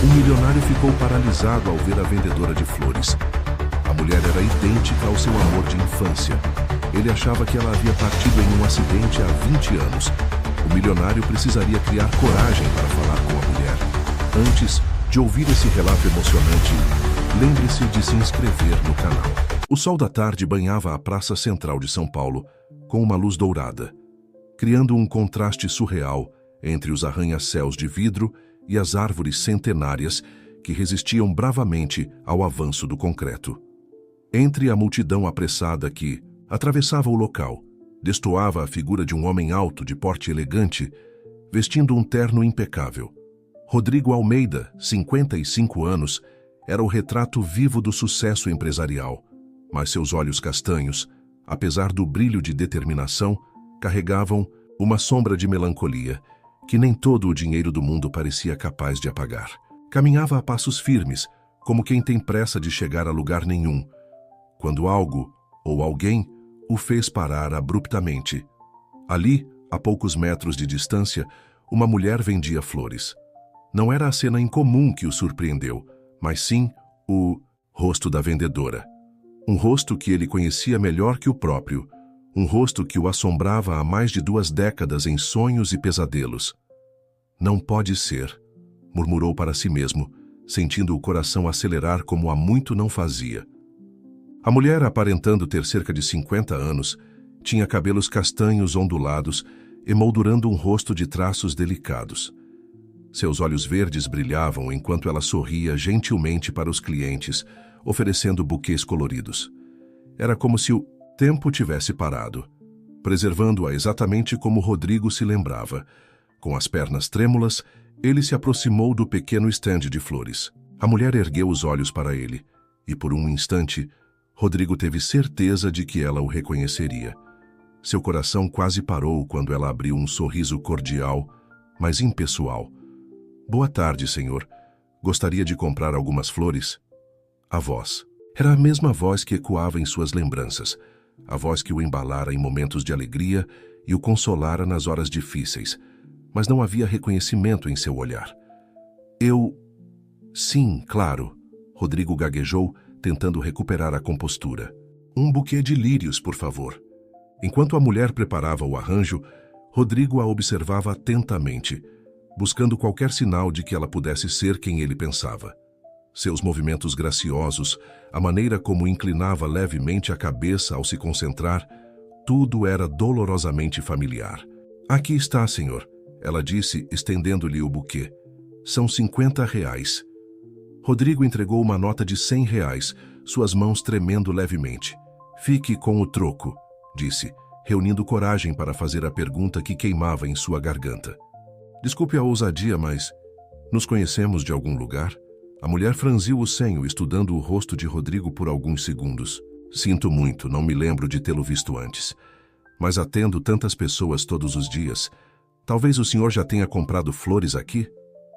Um milionário ficou paralisado ao ver a vendedora de flores. A mulher era idêntica ao seu amor de infância. Ele achava que ela havia partido em um acidente há 20 anos. O milionário precisaria criar coragem para falar com a mulher. Antes de ouvir esse relato emocionante, lembre-se de se inscrever no canal. O sol da tarde banhava a praça central de São Paulo com uma luz dourada, criando um contraste surreal entre os arranha-céus de vidro e as árvores centenárias que resistiam bravamente ao avanço do concreto. Entre a multidão apressada que atravessava o local, destoava a figura de um homem alto de porte elegante, vestindo um terno impecável. Rodrigo Almeida, 55 anos, era o retrato vivo do sucesso empresarial, mas seus olhos castanhos, apesar do brilho de determinação, carregavam uma sombra de melancolia que nem todo o dinheiro do mundo parecia capaz de apagar. Caminhava a passos firmes, como quem tem pressa de chegar a lugar nenhum, quando algo ou alguém o fez parar abruptamente. Ali, a poucos metros de distância, uma mulher vendia flores. Não era a cena incomum que o surpreendeu, mas sim o rosto da vendedora. Um rosto que ele conhecia melhor que o próprio, um rosto que o assombrava há mais de 2 décadas em sonhos e pesadelos. Não pode ser, murmurou para si mesmo, sentindo o coração acelerar como há muito não fazia. A mulher, aparentando ter cerca de 50 anos, tinha cabelos castanhos ondulados, emoldurando um rosto de traços delicados. Seus olhos verdes brilhavam enquanto ela sorria gentilmente para os clientes, oferecendo buquês coloridos. Era como se o tempo tivesse parado, preservando-a exatamente como Rodrigo se lembrava. Com as pernas trêmulas, ele se aproximou do pequeno estande de flores. A mulher ergueu os olhos para ele, e por um instante, Rodrigo teve certeza de que ela o reconheceria. Seu coração quase parou quando ela abriu um sorriso cordial, mas impessoal. "Boa tarde, senhor. Gostaria de comprar algumas flores?" A voz. Era a mesma voz que ecoava em suas lembranças, a voz que o embalara em momentos de alegria e o consolara nas horas difíceis, mas não havia reconhecimento em seu olhar. Sim, claro", Rodrigo gaguejou, tentando recuperar a compostura. "Um buquê de lírios, por favor." Enquanto a mulher preparava o arranjo, Rodrigo a observava atentamente, buscando qualquer sinal de que ela pudesse ser quem ele pensava. Seus movimentos graciosos, a maneira como inclinava levemente a cabeça ao se concentrar, tudo era dolorosamente familiar. "Aqui está, senhor," ela disse, estendendo-lhe o buquê. "São R$ 50. Rodrigo entregou uma nota de R$ 100, suas mãos tremendo levemente. "Fique com o troco," disse, reunindo coragem para fazer a pergunta que queimava em sua garganta. "Desculpe a ousadia, mas nos conhecemos de algum lugar?" A mulher franziu o senho, estudando o rosto de Rodrigo por alguns segundos. "Sinto muito, não me lembro de tê-lo visto antes. Mas atendo tantas pessoas todos os dias. Talvez o senhor já tenha comprado flores aqui?"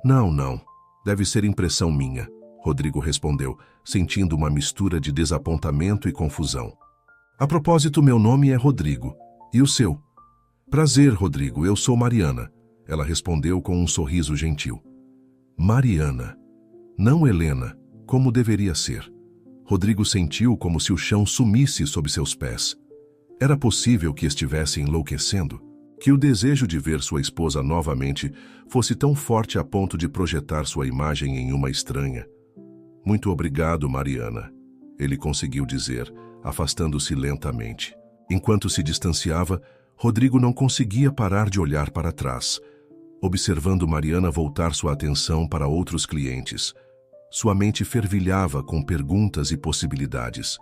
Não. Deve ser impressão minha," Rodrigo respondeu, sentindo uma mistura de desapontamento e confusão. "A propósito, meu nome é Rodrigo. E o seu?" "Prazer, Rodrigo, eu sou Mariana," ela respondeu com um sorriso gentil. Mariana. Não Helena, como deveria ser. Rodrigo sentiu como se o chão sumisse sob seus pés. Era possível que estivesse enlouquecendo? Que o desejo de ver sua esposa novamente fosse tão forte a ponto de projetar sua imagem em uma estranha? "Muito obrigado, Mariana," ele conseguiu dizer, afastando-se lentamente. Enquanto se distanciava, Rodrigo não conseguia parar de olhar para trás, observando Mariana voltar sua atenção para outros clientes. Sua mente fervilhava com perguntas e possibilidades.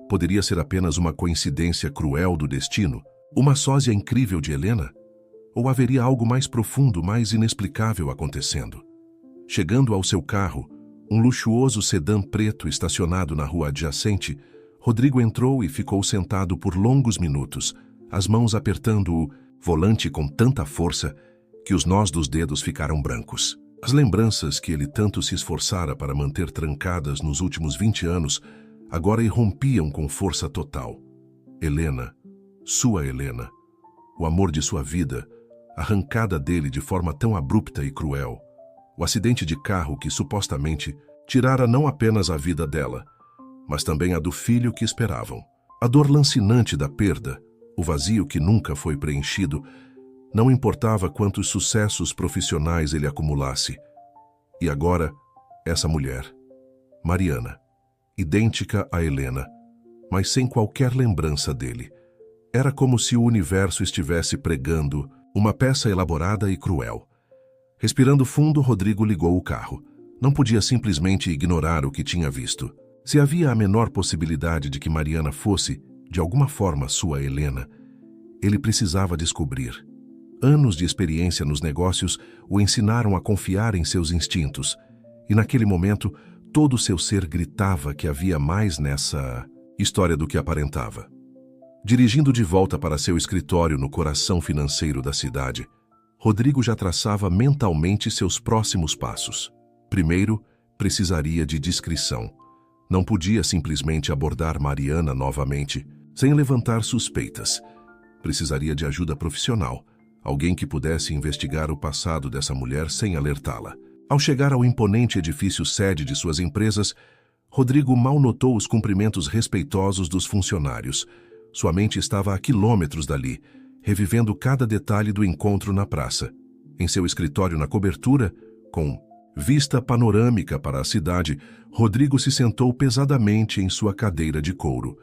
Poderia ser apenas uma coincidência cruel do destino? Uma sósia incrível de Helena? Ou haveria algo mais profundo, mais inexplicável acontecendo? Chegando ao seu carro, um luxuoso sedã preto estacionado na rua adjacente, Rodrigo entrou e ficou sentado por longos minutos, as mãos apertando o volante com tanta força que os nós dos dedos ficaram brancos. As lembranças que ele tanto se esforçara para manter trancadas nos últimos 20 anos agora irrompiam com força total. Helena, sua Helena, o amor de sua vida, arrancada dele de forma tão abrupta e cruel. O acidente de carro que supostamente tirara não apenas a vida dela, mas também a do filho que esperavam. A dor lancinante da perda, o vazio que nunca foi preenchido, não importava quantos sucessos profissionais ele acumulasse. E agora, essa mulher, Mariana, idêntica a Helena, mas sem qualquer lembrança dele. Era como se o universo estivesse pregando uma peça elaborada e cruel. Respirando fundo, Rodrigo ligou o carro. Não podia simplesmente ignorar o que tinha visto. Se havia a menor possibilidade de que Mariana fosse, de alguma forma, sua Helena, ele precisava descobrir. Anos de experiência nos negócios o ensinaram a confiar em seus instintos, e naquele momento, todo o seu ser gritava que havia mais nessa história do que aparentava. Dirigindo de volta para seu escritório no coração financeiro da cidade, Rodrigo já traçava mentalmente seus próximos passos. Primeiro, precisaria de discrição. Não podia simplesmente abordar Mariana novamente, sem levantar suspeitas. Precisaria de ajuda profissional, alguém que pudesse investigar o passado dessa mulher sem alertá-la. Ao chegar ao imponente edifício sede de suas empresas, Rodrigo mal notou os cumprimentos respeitosos dos funcionários. Sua mente estava a quilômetros dali, revivendo cada detalhe do encontro na praça. Em seu escritório na cobertura, com vista panorâmica para a cidade, Rodrigo se sentou pesadamente em sua cadeira de couro.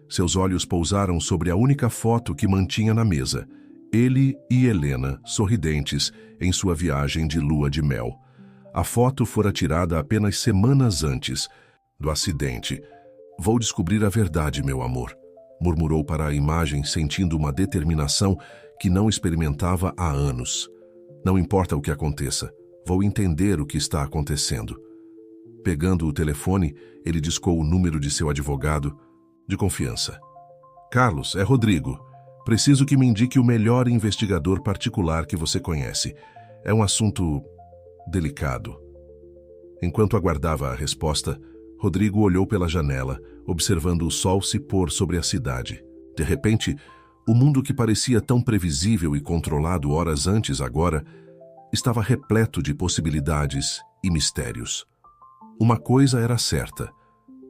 Seus olhos pousaram sobre a única foto que mantinha na mesa. Ele e Helena, sorridentes, em sua viagem de lua de mel. A foto fora tirada apenas semanas antes do acidente. "Vou descobrir a verdade, meu amor", murmurou para a imagem, sentindo uma determinação que não experimentava há anos. "Não importa o que aconteça, vou entender o que está acontecendo." Pegando o telefone, ele discou o número de seu advogado de confiança. "Carlos, é Rodrigo. Preciso que me indique o melhor investigador particular que você conhece. É um assunto delicado." Enquanto aguardava a resposta, Rodrigo olhou pela janela, observando o sol se pôr sobre a cidade. De repente, o mundo que parecia tão previsível e controlado horas antes agora, estava repleto de possibilidades e mistérios. Uma coisa era certa: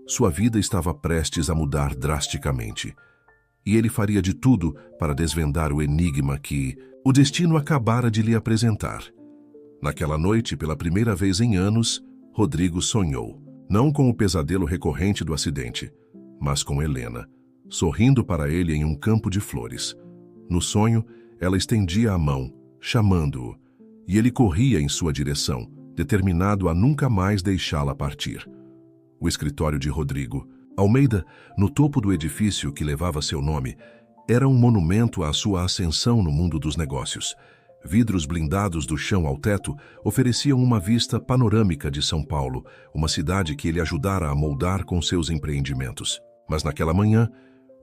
sua vida estava prestes a mudar drasticamente. E ele faria de tudo para desvendar o enigma que o destino acabara de lhe apresentar. Naquela noite, pela primeira vez em anos, Rodrigo sonhou. Não com o pesadelo recorrente do acidente, mas com Helena, sorrindo para ele em um campo de flores. No sonho, ela estendia a mão, chamando-o, e ele corria em sua direção, determinado a nunca mais deixá-la partir. O escritório de Rodrigo Almeida, no topo do edifício que levava seu nome, era um monumento à sua ascensão no mundo dos negócios. Vidros blindados do chão ao teto ofereciam uma vista panorâmica de São Paulo, uma cidade que ele ajudara a moldar com seus empreendimentos. Mas naquela manhã,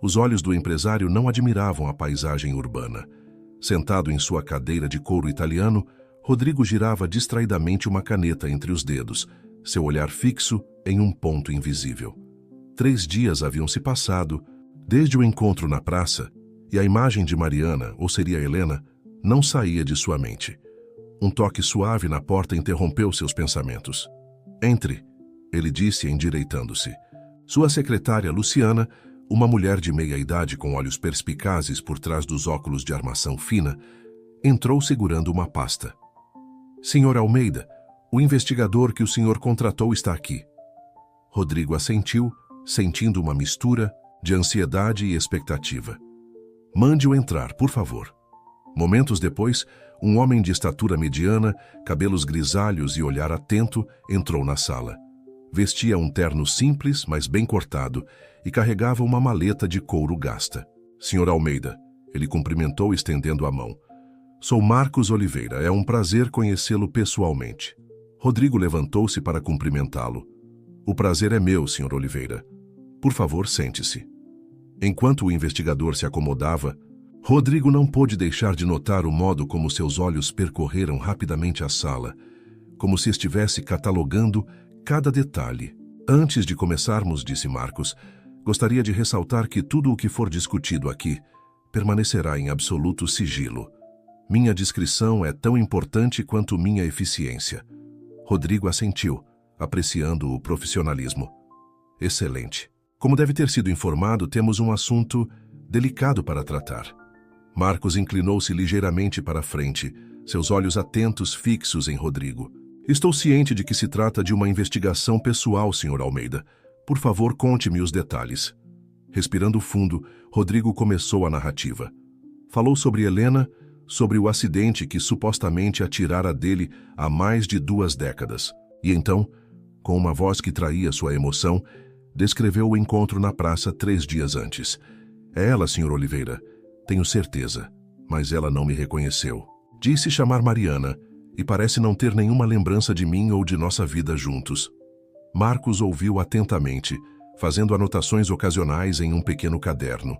os olhos do empresário não admiravam a paisagem urbana. Sentado em sua cadeira de couro italiano, Rodrigo girava distraidamente uma caneta entre os dedos, seu olhar fixo em um ponto invisível. 3 dias haviam se passado, desde o encontro na praça, e a imagem de Mariana, ou seria Helena, não saía de sua mente. Um toque suave na porta interrompeu seus pensamentos. "Entre", ele disse, endireitando-se. Sua secretária, Luciana, uma mulher de meia-idade com olhos perspicazes por trás dos óculos de armação fina, entrou segurando uma pasta. "Senhor Almeida, o investigador que o senhor contratou está aqui." Rodrigo assentiu, sentindo uma mistura de ansiedade e expectativa. "Mande-o entrar, por favor." Momentos depois, um homem de estatura mediana, cabelos grisalhos e olhar atento, entrou na sala. Vestia um terno simples, mas bem cortado, e carregava uma maleta de couro gasta. "Senhor Almeida", ele cumprimentou estendendo a mão. "Sou Marcos Oliveira, é um prazer conhecê-lo pessoalmente." Rodrigo levantou-se para cumprimentá-lo. "O prazer é meu, Sr. Oliveira. Por favor, sente-se." Enquanto o investigador se acomodava, Rodrigo não pôde deixar de notar o modo como seus olhos percorreram rapidamente a sala, como se estivesse catalogando cada detalhe. "Antes de começarmos", disse Marcos, "gostaria de ressaltar que tudo o que for discutido aqui permanecerá em absoluto sigilo. Minha discrição é tão importante quanto minha eficiência." Rodrigo assentiu, apreciando o profissionalismo. Excelente. Como deve ter sido informado, temos um assunto delicado para tratar. Marcos inclinou-se ligeiramente para a frente, seus olhos atentos fixos em Rodrigo. Estou ciente de que se trata de uma investigação pessoal, Sr. Almeida. Por favor, conte-me os detalhes. Respirando fundo, Rodrigo começou a narrativa. Falou sobre Helena, sobre o acidente que supostamente a tirara dele há mais de 2 décadas. E então, com uma voz que traía sua emoção, descreveu o encontro na praça 3 dias antes. É ela, Sr. Oliveira. Tenho certeza, mas ela não me reconheceu. Disse chamar Mariana e parece não ter nenhuma lembrança de mim ou de nossa vida juntos. Marcos ouviu atentamente, fazendo anotações ocasionais em um pequeno caderno.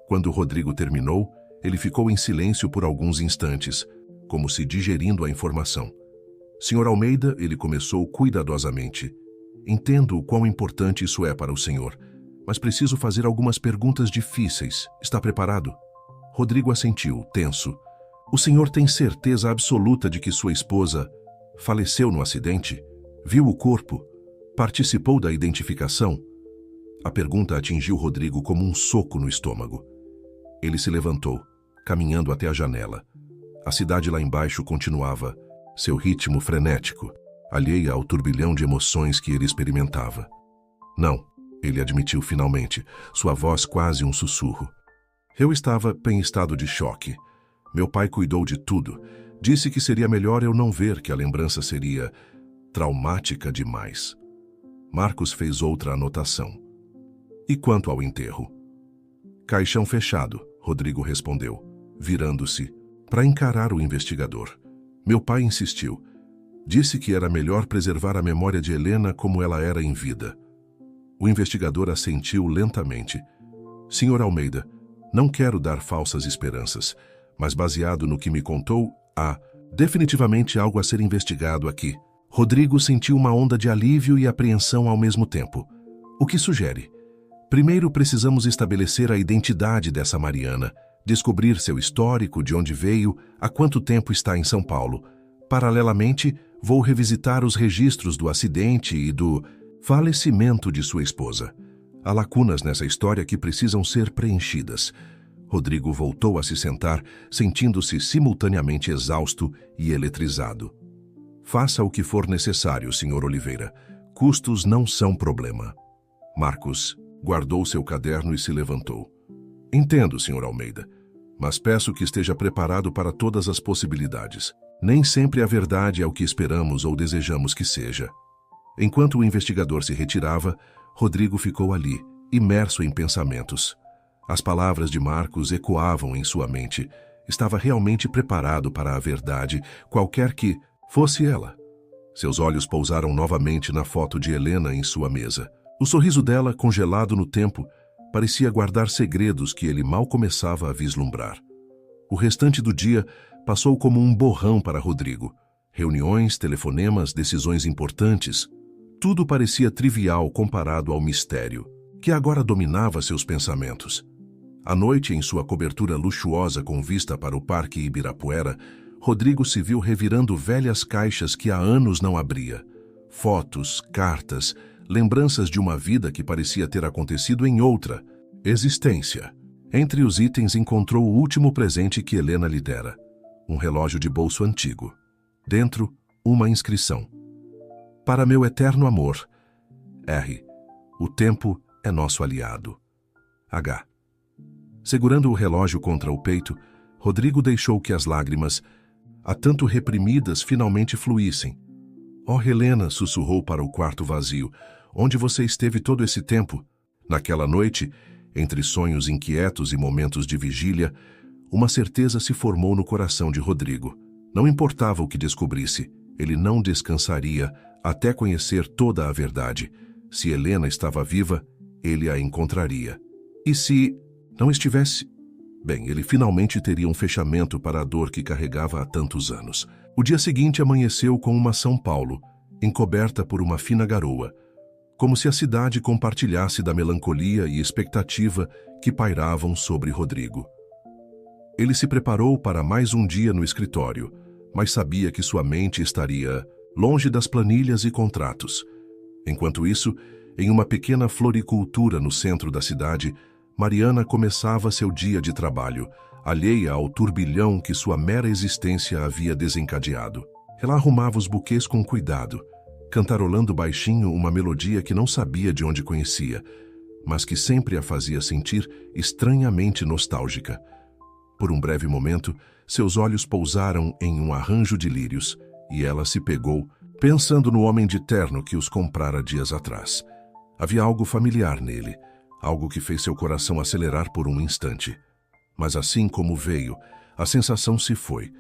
Quando Rodrigo terminou, ele ficou em silêncio por alguns instantes, como se digerindo a informação. Sr. Almeida, ele começou cuidadosamente. Entendo o quão importante isso é para o senhor, mas preciso fazer algumas perguntas difíceis. Está preparado? Rodrigo assentiu, tenso. O senhor tem certeza absoluta de que sua esposa faleceu no acidente? Viu o corpo? Participou da identificação? A pergunta atingiu Rodrigo como um soco no estômago. Ele se levantou, caminhando até a janela. A cidade lá embaixo continuava, seu ritmo frenético, alheia ao turbilhão de emoções que ele experimentava. Não, ele admitiu finalmente, sua voz quase um sussurro. Eu estava em estado de choque. Meu pai cuidou de tudo. Disse que seria melhor eu não ver, que a lembrança seria traumática demais. Marcos fez outra anotação. E quanto ao enterro? Caixão fechado, Rodrigo respondeu, virando-se para encarar o investigador. Meu pai insistiu. Disse que era melhor preservar a memória de Helena como ela era em vida. O investigador assentiu lentamente. Sr. Almeida, não quero dar falsas esperanças, mas baseado no que me contou, há definitivamente algo a ser investigado aqui. Rodrigo sentiu uma onda de alívio e apreensão ao mesmo tempo. O que sugere? Primeiro precisamos estabelecer a identidade dessa Mariana, descobrir seu histórico, de onde veio, há quanto tempo está em São Paulo. Paralelamente, vou revisitar os registros do acidente e do falecimento de sua esposa. Há lacunas nessa história que precisam ser preenchidas. Rodrigo voltou a se sentar, sentindo-se simultaneamente exausto e eletrizado. Faça o que for necessário, Sr. Oliveira. Custos não são problema. Marcos guardou seu caderno e se levantou. Entendo, Sr. Almeida, mas peço que esteja preparado para todas as possibilidades. Nem sempre a verdade é o que esperamos ou desejamos que seja. Enquanto o investigador se retirava, Rodrigo ficou ali, imerso em pensamentos. As palavras de Marcos ecoavam em sua mente. Estava realmente preparado para a verdade, qualquer que fosse ela. Seus olhos pousaram novamente na foto de Helena em sua mesa. O sorriso dela, congelado no tempo, parecia guardar segredos que ele mal começava a vislumbrar. O restante do dia passou como um borrão para Rodrigo. Reuniões, telefonemas, decisões importantes. Tudo parecia trivial comparado ao mistério, que agora dominava seus pensamentos. À noite, em sua cobertura luxuosa com vista para o Parque Ibirapuera, Rodrigo se viu revirando velhas caixas que há anos não abria. Fotos, cartas, lembranças de uma vida que parecia ter acontecido em outra existência. Entre os itens encontrou o último presente que Helena lhe dera, um relógio de bolso antigo. Dentro, uma inscrição. Para meu eterno amor. R. O tempo é nosso aliado. H. Segurando o relógio contra o peito, Rodrigo deixou que as lágrimas, há tanto reprimidas, finalmente fluíssem. Oh, Helena, sussurrou para o quarto vazio. Onde você esteve todo esse tempo? Naquela noite, entre sonhos inquietos e momentos de vigília, uma certeza se formou no coração de Rodrigo. Não importava o que descobrisse, ele não descansaria até conhecer toda a verdade. Se Helena estava viva, ele a encontraria. E se não estivesse? Bem, ele finalmente teria um fechamento para a dor que carregava há tantos anos. O dia seguinte amanheceu com uma São Paulo, encoberta por uma fina garoa, como se a cidade compartilhasse da melancolia e expectativa que pairavam sobre Rodrigo. Ele se preparou para mais um dia no escritório, mas sabia que sua mente estaria longe das planilhas e contratos. Enquanto isso, em uma pequena floricultura no centro da cidade, Mariana começava seu dia de trabalho, alheia ao turbilhão que sua mera existência havia desencadeado. Ela arrumava os buquês com cuidado, cantarolando baixinho uma melodia que não sabia de onde conhecia, mas que sempre a fazia sentir estranhamente nostálgica. Por um breve momento, seus olhos pousaram em um arranjo de lírios, e ela se pegou, pensando no homem de terno que os comprara dias atrás. Havia algo familiar nele, algo que fez seu coração acelerar por um instante. Mas assim como veio, a sensação se foi,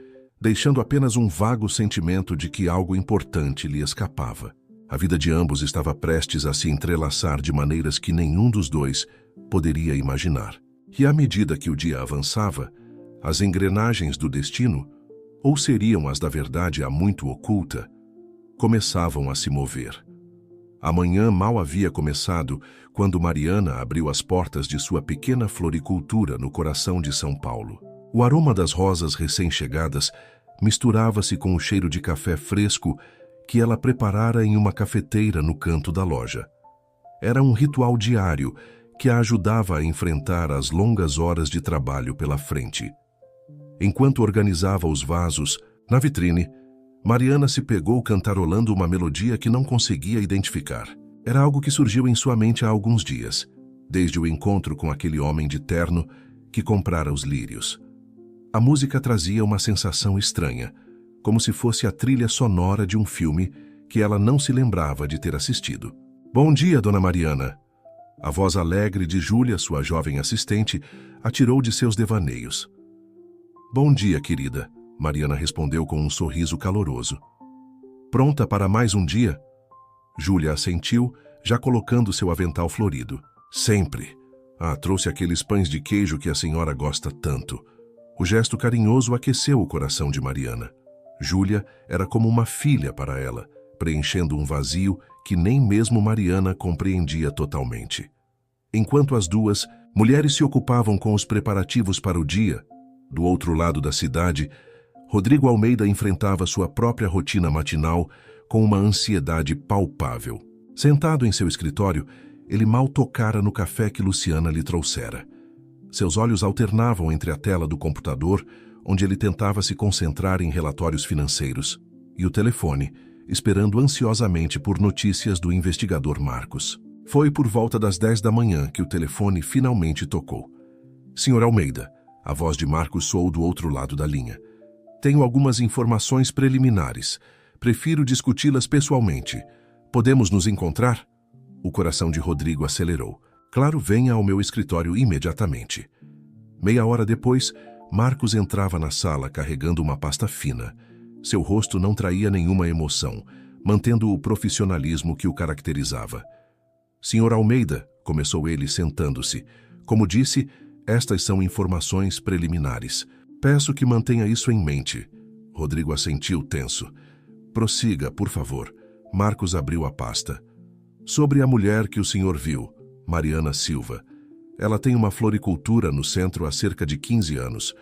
deixando apenas um vago sentimento de que algo importante lhe escapava. A vida de ambos estava prestes a se entrelaçar de maneiras que nenhum dos dois poderia imaginar. E à medida que o dia avançava, as engrenagens do destino, ou seriam as da verdade há muito oculta, começavam a se mover. A manhã mal havia começado quando Mariana abriu as portas de sua pequena floricultura no coração de São Paulo. O aroma das rosas recém-chegadas misturava-se com o cheiro de café fresco que ela preparara em uma cafeteira no canto da loja. Era um ritual diário que a ajudava a enfrentar as longas horas de trabalho pela frente. Enquanto organizava os vasos, na vitrine, Mariana se pegou cantarolando uma melodia que não conseguia identificar. Era algo que surgiu em sua mente há alguns dias, desde o encontro com aquele homem de terno que comprara os lírios. A música trazia uma sensação estranha, como se fosse a trilha sonora de um filme que ela não se lembrava de ter assistido. "Bom dia, dona Mariana." A voz alegre de Júlia, sua jovem assistente, a tirou de seus devaneios. "Bom dia, querida," Mariana respondeu com um sorriso caloroso. "Pronta para mais um dia?" Júlia assentiu, já colocando seu avental florido. "Sempre. Trouxe aqueles pães de queijo que a senhora gosta tanto." O gesto carinhoso aqueceu o coração de Mariana. Júlia era como uma filha para ela, preenchendo um vazio que nem mesmo Mariana compreendia totalmente. Enquanto as duas mulheres se ocupavam com os preparativos para o dia, do outro lado da cidade, Rodrigo Almeida enfrentava sua própria rotina matinal com uma ansiedade palpável. Sentado em seu escritório, ele mal tocara no café que Luciana lhe trouxera. Seus olhos alternavam entre a tela do computador, onde ele tentava se concentrar em relatórios financeiros, e o telefone, esperando ansiosamente por notícias do investigador Marcos. Foi por volta das 10 da manhã que o telefone finalmente tocou. "Senhor Almeida," a voz de Marcos soou do outro lado da linha. "Tenho algumas informações preliminares. Prefiro discuti-las pessoalmente. Podemos nos encontrar?" O coração de Rodrigo acelerou. "Claro, venha ao meu escritório imediatamente." Meia hora depois, Marcos entrava na sala carregando uma pasta fina. Seu rosto não traía nenhuma emoção, mantendo o profissionalismo que o caracterizava. "Senhor Almeida," começou ele sentando-se. "Como disse, estas são informações preliminares. Peço que mantenha isso em mente." Rodrigo assentiu tenso. "Prossiga, por favor." Marcos abriu a pasta. "Sobre a mulher que o senhor viu, Mariana Silva. Ela tem uma floricultura no centro há cerca de 15 anos.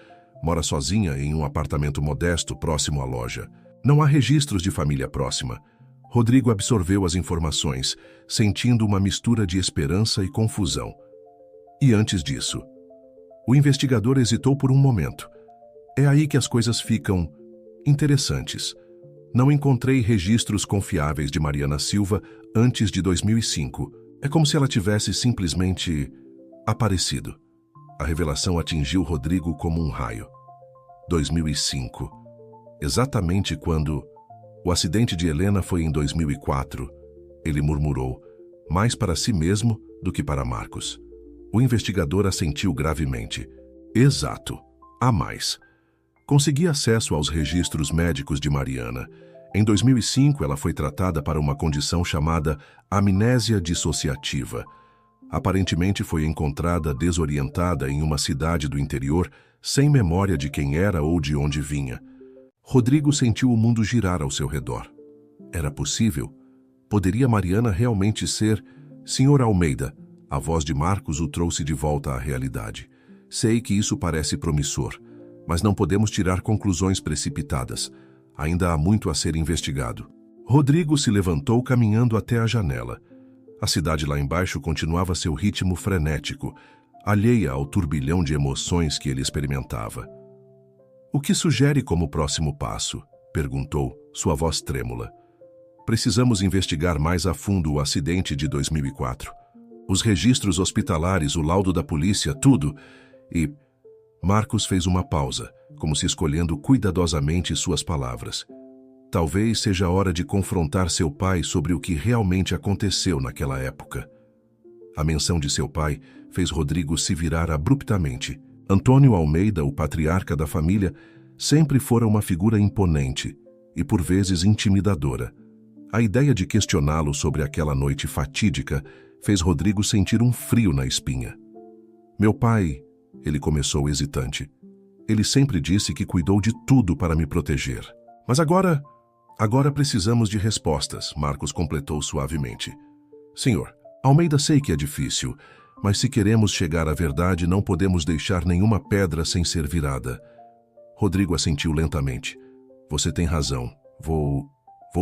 Mora sozinha em um apartamento modesto próximo à loja. Não há registros de família próxima." Rodrigo absorveu as informações, sentindo uma mistura de esperança e confusão. "E antes disso?" O investigador hesitou por um momento. "É aí que as coisas ficam interessantes. Não encontrei registros confiáveis de Mariana Silva antes de 2005. É como se ela tivesse simplesmente aparecido." A revelação atingiu Rodrigo como um raio. 2005. Exatamente quando... O acidente de Helena foi em 2004. Ele murmurou, mais para si mesmo do que para Marcos. O investigador assentiu gravemente. "Exato. Há mais." Consegui acesso aos registros médicos de Mariana. Em 2005, ela foi tratada para uma condição chamada amnésia dissociativa. Aparentemente foi encontrada desorientada em uma cidade do interior, sem memória de quem era ou de onde vinha. Rodrigo sentiu o mundo girar ao seu redor. Era possível? Poderia Mariana realmente ser... "Senhor Almeida," a voz de Marcos o trouxe de volta à realidade. "Sei que isso parece promissor, mas não podemos tirar conclusões precipitadas. Ainda há muito a ser investigado." Rodrigo se levantou caminhando até a janela. A cidade lá embaixo continuava seu ritmo frenético, alheia ao turbilhão de emoções que ele experimentava. "O que sugere como próximo passo?" perguntou, sua voz trêmula. "Precisamos investigar mais a fundo o acidente de 2004. Os registros hospitalares, o laudo da polícia, tudo. E..." Marcos fez uma pausa, como se escolhendo cuidadosamente suas palavras. Talvez seja a hora de confrontar seu pai sobre o que realmente aconteceu naquela época. A menção de seu pai fez Rodrigo se virar abruptamente. Antônio Almeida, o patriarca da família, sempre fora uma figura imponente e por vezes intimidadora. A ideia de questioná-lo sobre aquela noite fatídica fez Rodrigo sentir um frio na espinha. "Meu pai", ele começou hesitante. "Ele sempre disse que cuidou de tudo para me proteger. Mas agora precisamos de respostas", Marcos completou suavemente. "Senhor, Almeida, sei que é difícil, mas se queremos chegar à verdade, não podemos deixar nenhuma pedra sem ser virada." Rodrigo assentiu lentamente. "Você tem razão. Vou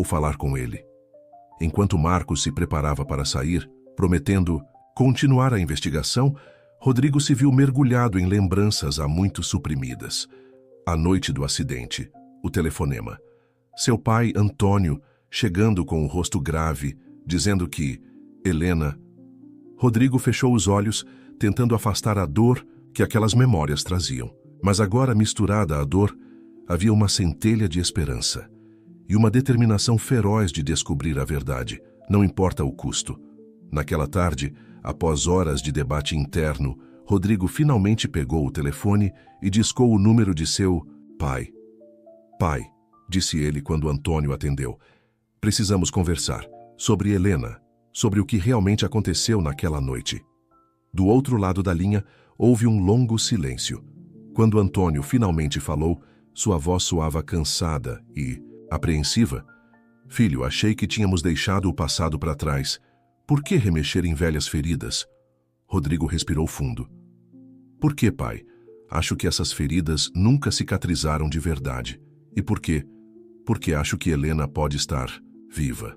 falar com ele." Enquanto Marcos se preparava para sair, prometendo continuar a investigação, Rodrigo se viu mergulhado em lembranças há muito suprimidas. A noite do acidente, o telefonema. Seu pai, Antônio, chegando com o rosto grave, dizendo que Helena... Rodrigo fechou os olhos, tentando afastar a dor que aquelas memórias traziam. Mas agora, misturada à dor, havia uma centelha de esperança e uma determinação feroz de descobrir a verdade, não importa o custo. Naquela tarde, após horas de debate interno, Rodrigo finalmente pegou o telefone e discou o número de seu pai. "Pai", disse ele quando Antônio atendeu, "precisamos conversar sobre Helena, sobre o que realmente aconteceu naquela noite." Do outro lado da linha, houve um longo silêncio. Quando Antônio finalmente falou, sua voz soava cansada e apreensiva. "Filho, achei que tínhamos deixado o passado para trás. Por que remexer em velhas feridas?" Rodrigo respirou fundo. "Por que, pai? Acho que essas feridas nunca cicatrizaram de verdade. E por quê? Porque acho que Helena pode estar viva."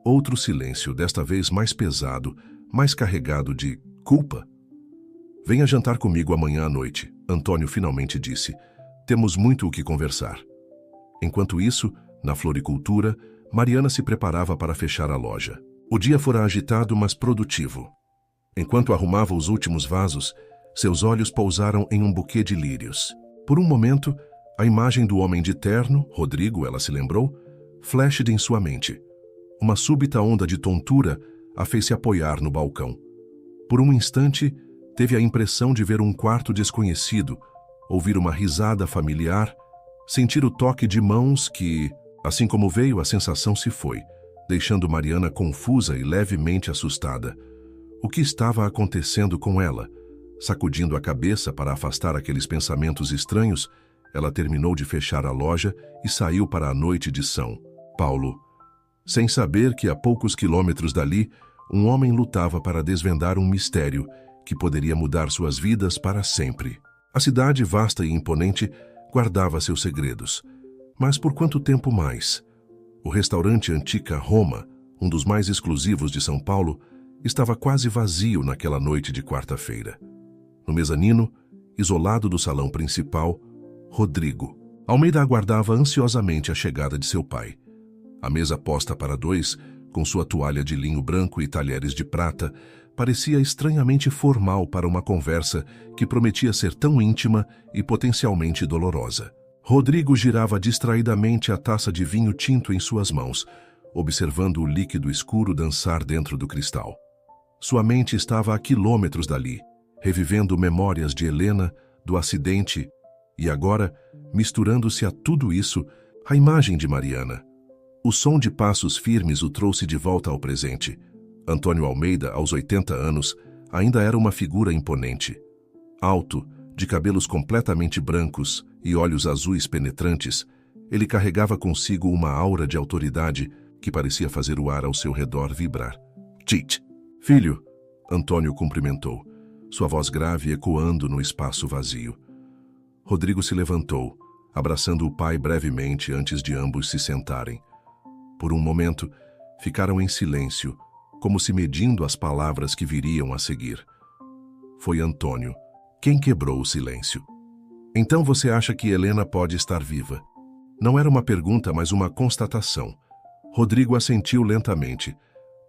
Outro silêncio, desta vez mais pesado, mais carregado de culpa. "Venha jantar comigo amanhã à noite", Antônio finalmente disse. "Temos muito o que conversar." Enquanto isso, na floricultura, Mariana se preparava para fechar a loja. O dia fora agitado, mas produtivo. Enquanto arrumava os últimos vasos, seus olhos pousaram em um buquê de lírios. Por um momento, a imagem do homem de terno, Rodrigo, ela se lembrou, flashed em sua mente. Uma súbita onda de tontura a fez se apoiar no balcão. Por um instante, teve a impressão de ver um quarto desconhecido, ouvir uma risada familiar, sentir o toque de mãos que, assim como veio, a sensação se foi, deixando Mariana confusa e levemente assustada. O que estava acontecendo com ela? Sacudindo a cabeça para afastar aqueles pensamentos estranhos, ela terminou de fechar a loja e saiu para a noite de São Paulo, sem saber que a poucos quilômetros dali, um homem lutava para desvendar um mistério que poderia mudar suas vidas para sempre. A cidade, vasta e imponente, guardava seus segredos. Mas por quanto tempo mais? O restaurante Antica Roma, um dos mais exclusivos de São Paulo, estava quase vazio naquela noite de quarta-feira. No mezanino, isolado do salão principal, Rodrigo. Almeida aguardava ansiosamente a chegada de seu pai. A mesa posta para dois, com sua toalha de linho branco e talheres de prata, parecia estranhamente formal para uma conversa que prometia ser tão íntima e potencialmente dolorosa. Rodrigo girava distraidamente a taça de vinho tinto em suas mãos, observando o líquido escuro dançar dentro do cristal. Sua mente estava a quilômetros dali, revivendo memórias de Helena, do acidente e agora, misturando-se a tudo isso, a imagem de Mariana. O som de passos firmes o trouxe de volta ao presente. Antônio Almeida, aos 80 anos, ainda era uma figura imponente. Alto, de cabelos completamente brancos e olhos azuis penetrantes, ele carregava consigo uma aura de autoridade que parecia fazer o ar ao seu redor vibrar. "Tite, filho!" Antônio cumprimentou, sua voz grave ecoando no espaço vazio. Rodrigo se levantou, abraçando o pai brevemente antes de ambos se sentarem. Por um momento, ficaram em silêncio, como se medindo as palavras que viriam a seguir. Foi Antônio quem quebrou o silêncio. Então você acha que Helena pode estar viva? Não era uma pergunta, mas uma constatação. Rodrigo assentiu lentamente.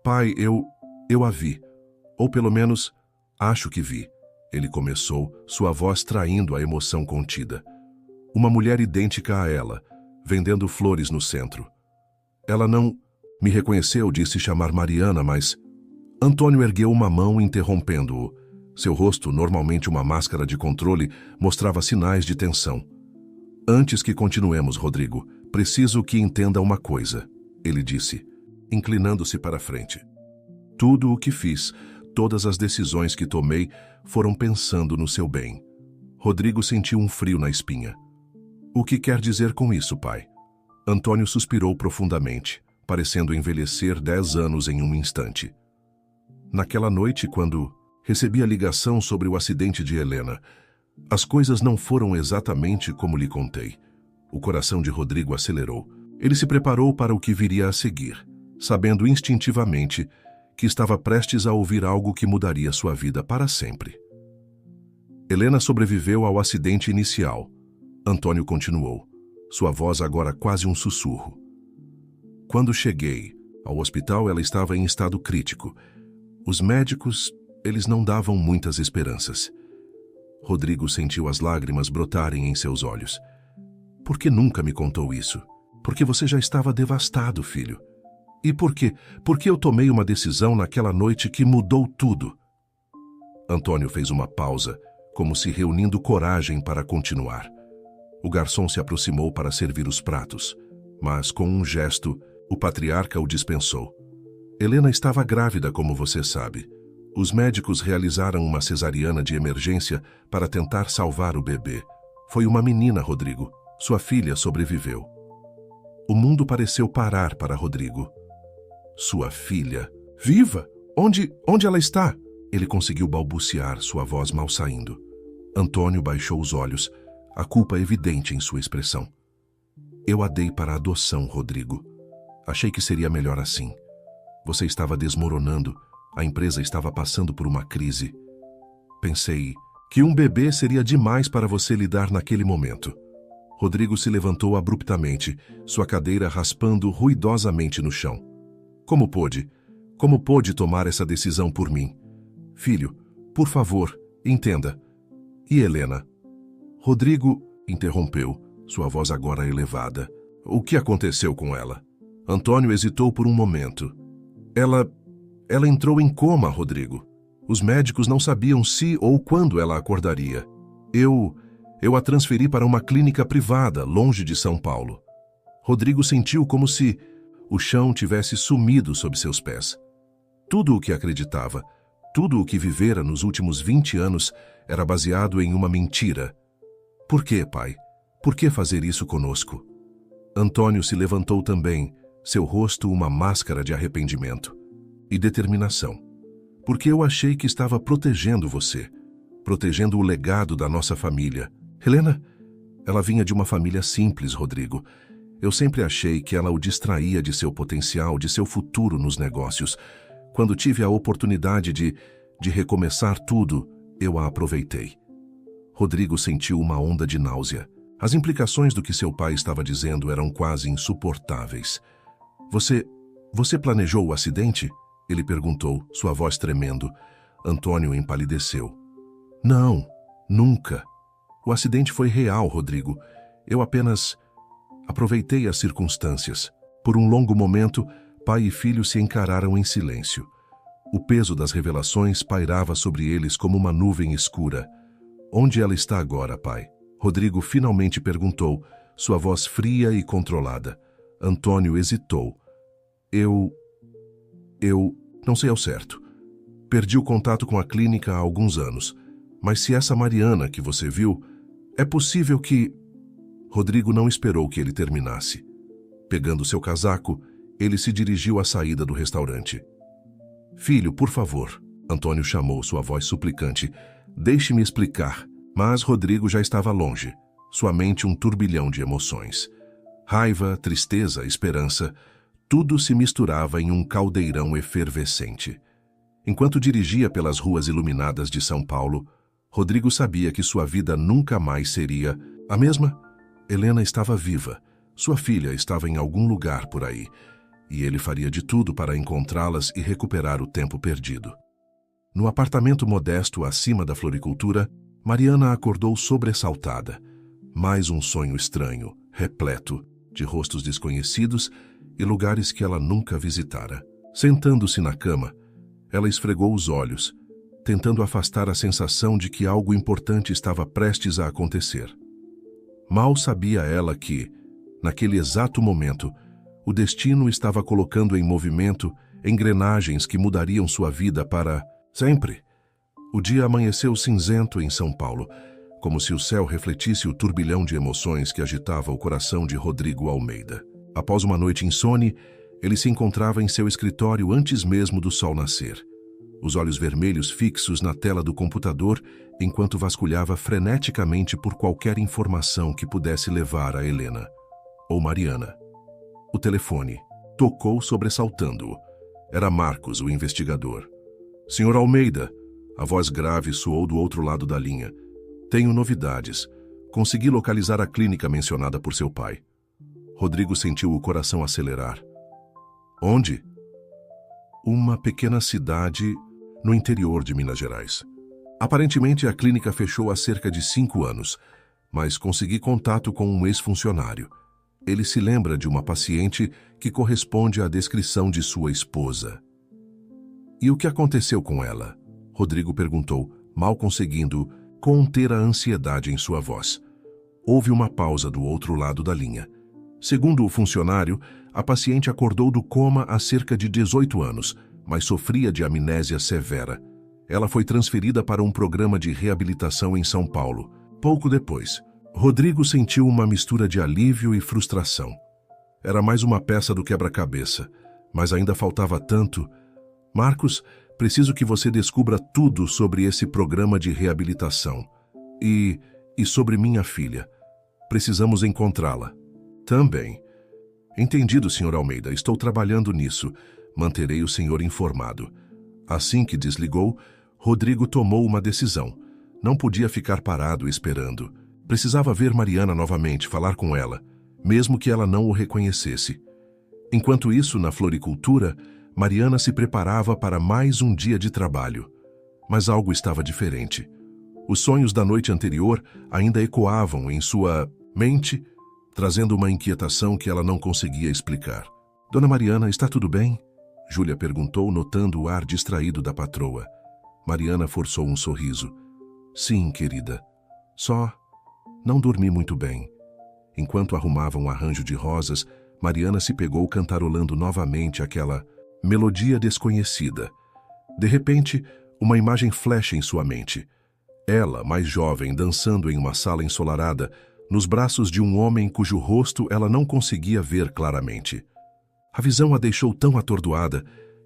Pai, eu a vi. Ou pelo menos, acho que vi. Ele começou, sua voz traindo a emoção contida. Uma mulher idêntica a ela, vendendo flores no centro. Ela não me reconheceu, disse chamar Mariana, mas... Antônio ergueu uma mão interrompendo-o. Seu rosto, normalmente uma máscara de controle, mostrava sinais de tensão. Antes que continuemos, Rodrigo, preciso que entenda uma coisa, ele disse, inclinando-se para a frente. Tudo o que fiz, todas as decisões que tomei, foram pensando no seu bem. Rodrigo sentiu um frio na espinha. O que quer dizer com isso, pai? Antônio suspirou profundamente, parecendo envelhecer 10 anos em um instante. Naquela noite, quando recebi a ligação sobre o acidente de Helena, as coisas não foram exatamente como lhe contei. O coração de Rodrigo acelerou. Ele se preparou para o que viria a seguir, sabendo instintivamente que estava prestes a ouvir algo que mudaria sua vida para sempre. Helena sobreviveu ao acidente inicial. Antônio continuou, sua voz agora quase um sussurro. Quando cheguei ao hospital, ela estava em estado crítico. Os médicos, eles não davam muitas esperanças. Rodrigo sentiu as lágrimas brotarem em seus olhos. Por que nunca me contou isso? Porque você já estava devastado, filho. E por quê? Porque eu tomei uma decisão naquela noite que mudou tudo. Antônio fez uma pausa, como se reunindo coragem para continuar. O garçom se aproximou para servir os pratos, mas com um gesto, o patriarca o dispensou. Helena estava grávida, como você sabe. Os médicos realizaram uma cesariana de emergência para tentar salvar o bebê. Foi uma menina, Rodrigo. Sua filha sobreviveu. O mundo pareceu parar para Rodrigo. Sua filha? Viva? Onde ela está? Ele conseguiu balbuciar, sua voz mal saindo. Antônio baixou os olhos, a culpa evidente em sua expressão. Eu a dei para adoção, Rodrigo. Achei que seria melhor assim. Você estava desmoronando, a empresa estava passando por uma crise. Pensei que um bebê seria demais para você lidar naquele momento. Rodrigo se levantou abruptamente, sua cadeira raspando ruidosamente no chão. Como pôde tomar essa decisão por mim? Filho, por favor, entenda. E Helena? Rodrigo interrompeu, sua voz agora elevada. O que aconteceu com ela? Antônio hesitou por um momento. Ela entrou em coma, Rodrigo. Os médicos não sabiam se ou quando ela acordaria. Eu a transferi para uma clínica privada, longe de São Paulo. Rodrigo sentiu como se o chão tivesse sumido sob seus pés. Tudo o que acreditava, tudo o que vivera nos últimos 20 anos era baseado em uma mentira. Por que, pai? Por que fazer isso conosco? Antônio se levantou também, seu rosto uma máscara de arrependimento e determinação. Porque eu achei que estava protegendo você, protegendo o legado da nossa família. Helena, ela vinha de uma família simples, Rodrigo. Eu sempre achei que ela o distraía de seu potencial, de seu futuro nos negócios. Quando tive a oportunidade de recomeçar tudo, eu a aproveitei. Rodrigo sentiu uma onda de náusea. As implicações do que seu pai estava dizendo eram quase insuportáveis. Você planejou o acidente? Ele perguntou, sua voz tremendo. Antônio empalideceu. Não, nunca. O acidente foi real, Rodrigo. Eu apenas aproveitei as circunstâncias. Por um longo momento, pai e filho se encararam em silêncio. O peso das revelações pairava sobre eles como uma nuvem escura. Onde ela está agora, pai? Rodrigo finalmente perguntou, sua voz fria e controlada. Antônio hesitou. Eu não sei ao certo. Perdi o contato com a clínica há alguns anos. Mas se essa Mariana que você viu, é possível que... Rodrigo não esperou que ele terminasse. Pegando seu casaco, ele se dirigiu à saída do restaurante. Filho, por favor, Antônio chamou, sua voz suplicante. Deixe-me explicar. Mas Rodrigo já estava longe, sua mente um turbilhão de emoções. Raiva, tristeza, esperança, Tudo se misturava em um caldeirão efervescente. Enquanto dirigia pelas ruas iluminadas de São Paulo, Rodrigo sabia que sua vida nunca mais seria a mesma. Helena estava viva, sua filha estava em algum lugar por aí, e ele faria de tudo para encontrá-las e recuperar o tempo perdido. No apartamento modesto acima da floricultura, Mariana acordou sobressaltada. Mais um sonho estranho, repleto de rostos desconhecidos e lugares que ela nunca visitara. Sentando-se na cama, ela esfregou os olhos, tentando afastar a sensação de que algo importante estava prestes a acontecer. Mal sabia ela que, naquele exato momento, o destino estava colocando em movimento engrenagens que mudariam sua vida para sempre. O dia amanheceu cinzento em São Paulo, como se o céu refletisse o turbilhão de emoções que agitava o coração de Rodrigo Almeida. Após uma noite insone, ele se encontrava em seu escritório antes mesmo do sol nascer. Os olhos vermelhos fixos na tela do computador, enquanto vasculhava freneticamente por qualquer informação que pudesse levar a Helena ou Mariana. O telefone tocou sobressaltando-o. Era Marcos, o investigador. Senhor Almeida, a voz grave soou do outro lado da linha. Tenho novidades. Consegui localizar a clínica mencionada por seu pai. Rodrigo sentiu o coração acelerar. Onde? Uma pequena cidade no interior de Minas Gerais. Aparentemente a clínica fechou há cerca de 5 anos, mas consegui contato com um ex-funcionário. Ele se lembra de uma paciente que corresponde à descrição de sua esposa. E o que aconteceu com ela? Rodrigo perguntou, mal conseguindo conter a ansiedade em sua voz. Houve uma pausa do outro lado da linha. Segundo o funcionário, a paciente acordou do coma há cerca de 18 anos, mas sofria de amnésia severa. Ela foi transferida para um programa de reabilitação em São Paulo. Pouco depois, Rodrigo sentiu uma mistura de alívio e frustração. Era mais uma peça do quebra-cabeça, mas ainda faltava tanto. Marcos, preciso que você descubra tudo sobre esse programa de reabilitação. E sobre minha filha. Precisamos encontrá-la. Também. Entendido, Sr. Almeida. Estou trabalhando nisso. Manterei o senhor informado. Assim que desligou, Rodrigo tomou uma decisão. Não podia ficar parado esperando. Precisava ver Mariana novamente, falar com ela, mesmo que ela não o reconhecesse. Enquanto isso, na floricultura, Mariana se preparava para mais um dia de trabalho. Mas algo estava diferente. Os sonhos da noite anterior ainda ecoavam em sua mente, trazendo uma inquietação que ela não conseguia explicar. Dona Mariana, está tudo bem? Júlia perguntou, notando o ar distraído da patroa. Mariana forçou um sorriso. Sim, querida. Só não dormi muito bem. Enquanto arrumava um arranjo de rosas, Mariana se pegou cantarolando novamente aquela melodia desconhecida. De repente, uma imagem flecha em sua mente. Ela, mais jovem, dançando em uma sala ensolarada, nos braços de um homem cujo rosto ela não conseguia ver claramente. A visão a deixou tão atordoada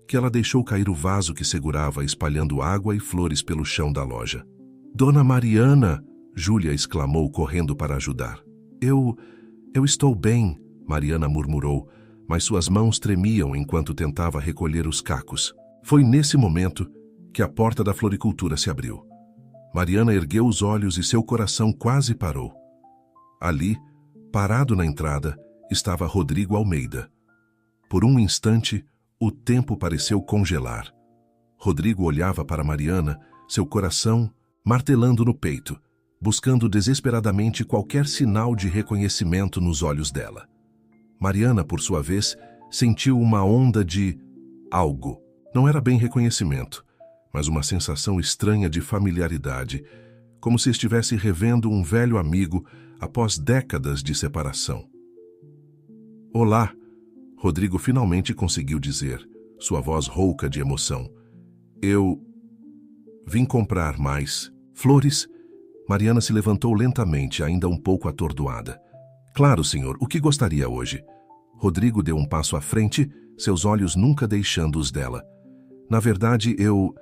que ela deixou cair o vaso que segurava, espalhando água e flores pelo chão da loja. Dona Mariana! Júlia exclamou, correndo para ajudar. Eu estou bem, Mariana murmurou, mas suas mãos tremiam enquanto tentava recolher os cacos. Foi nesse momento que a porta da floricultura se abriu. Mariana ergueu os olhos e seu coração quase parou. Ali, parado na entrada, estava Rodrigo Almeida. Por um instante, o tempo pareceu congelar. Rodrigo olhava para Mariana, seu coração martelando no peito, buscando desesperadamente qualquer sinal de reconhecimento nos olhos dela. Mariana, por sua vez, sentiu uma onda de algo. Não era bem reconhecimento, mas uma sensação estranha de familiaridade, como se estivesse revendo um velho amigo após décadas de separação. Olá, Rodrigo finalmente conseguiu dizer, sua voz rouca de emoção. Eu vim comprar mais flores. Mariana se levantou lentamente, ainda um pouco atordoada. Claro, senhor, o que gostaria hoje? Rodrigo deu um passo à frente, seus olhos nunca deixando os dela. Na verdade, eu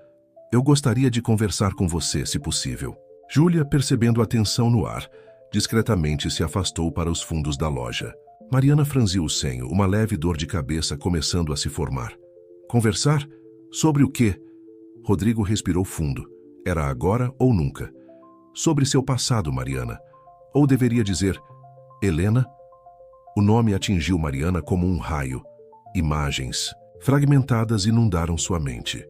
gostaria de conversar com você, se possível. Júlia, percebendo a tensão no ar, discretamente se afastou para os fundos da loja. Mariana franziu o senho, uma leve dor de cabeça começando a se formar. Conversar? Sobre o quê? Rodrigo respirou fundo. Era agora ou nunca. Sobre seu passado, Mariana. Ou deveria dizer, Helena? O nome atingiu Mariana como um raio. Imagens, fragmentadas, inundaram sua mente.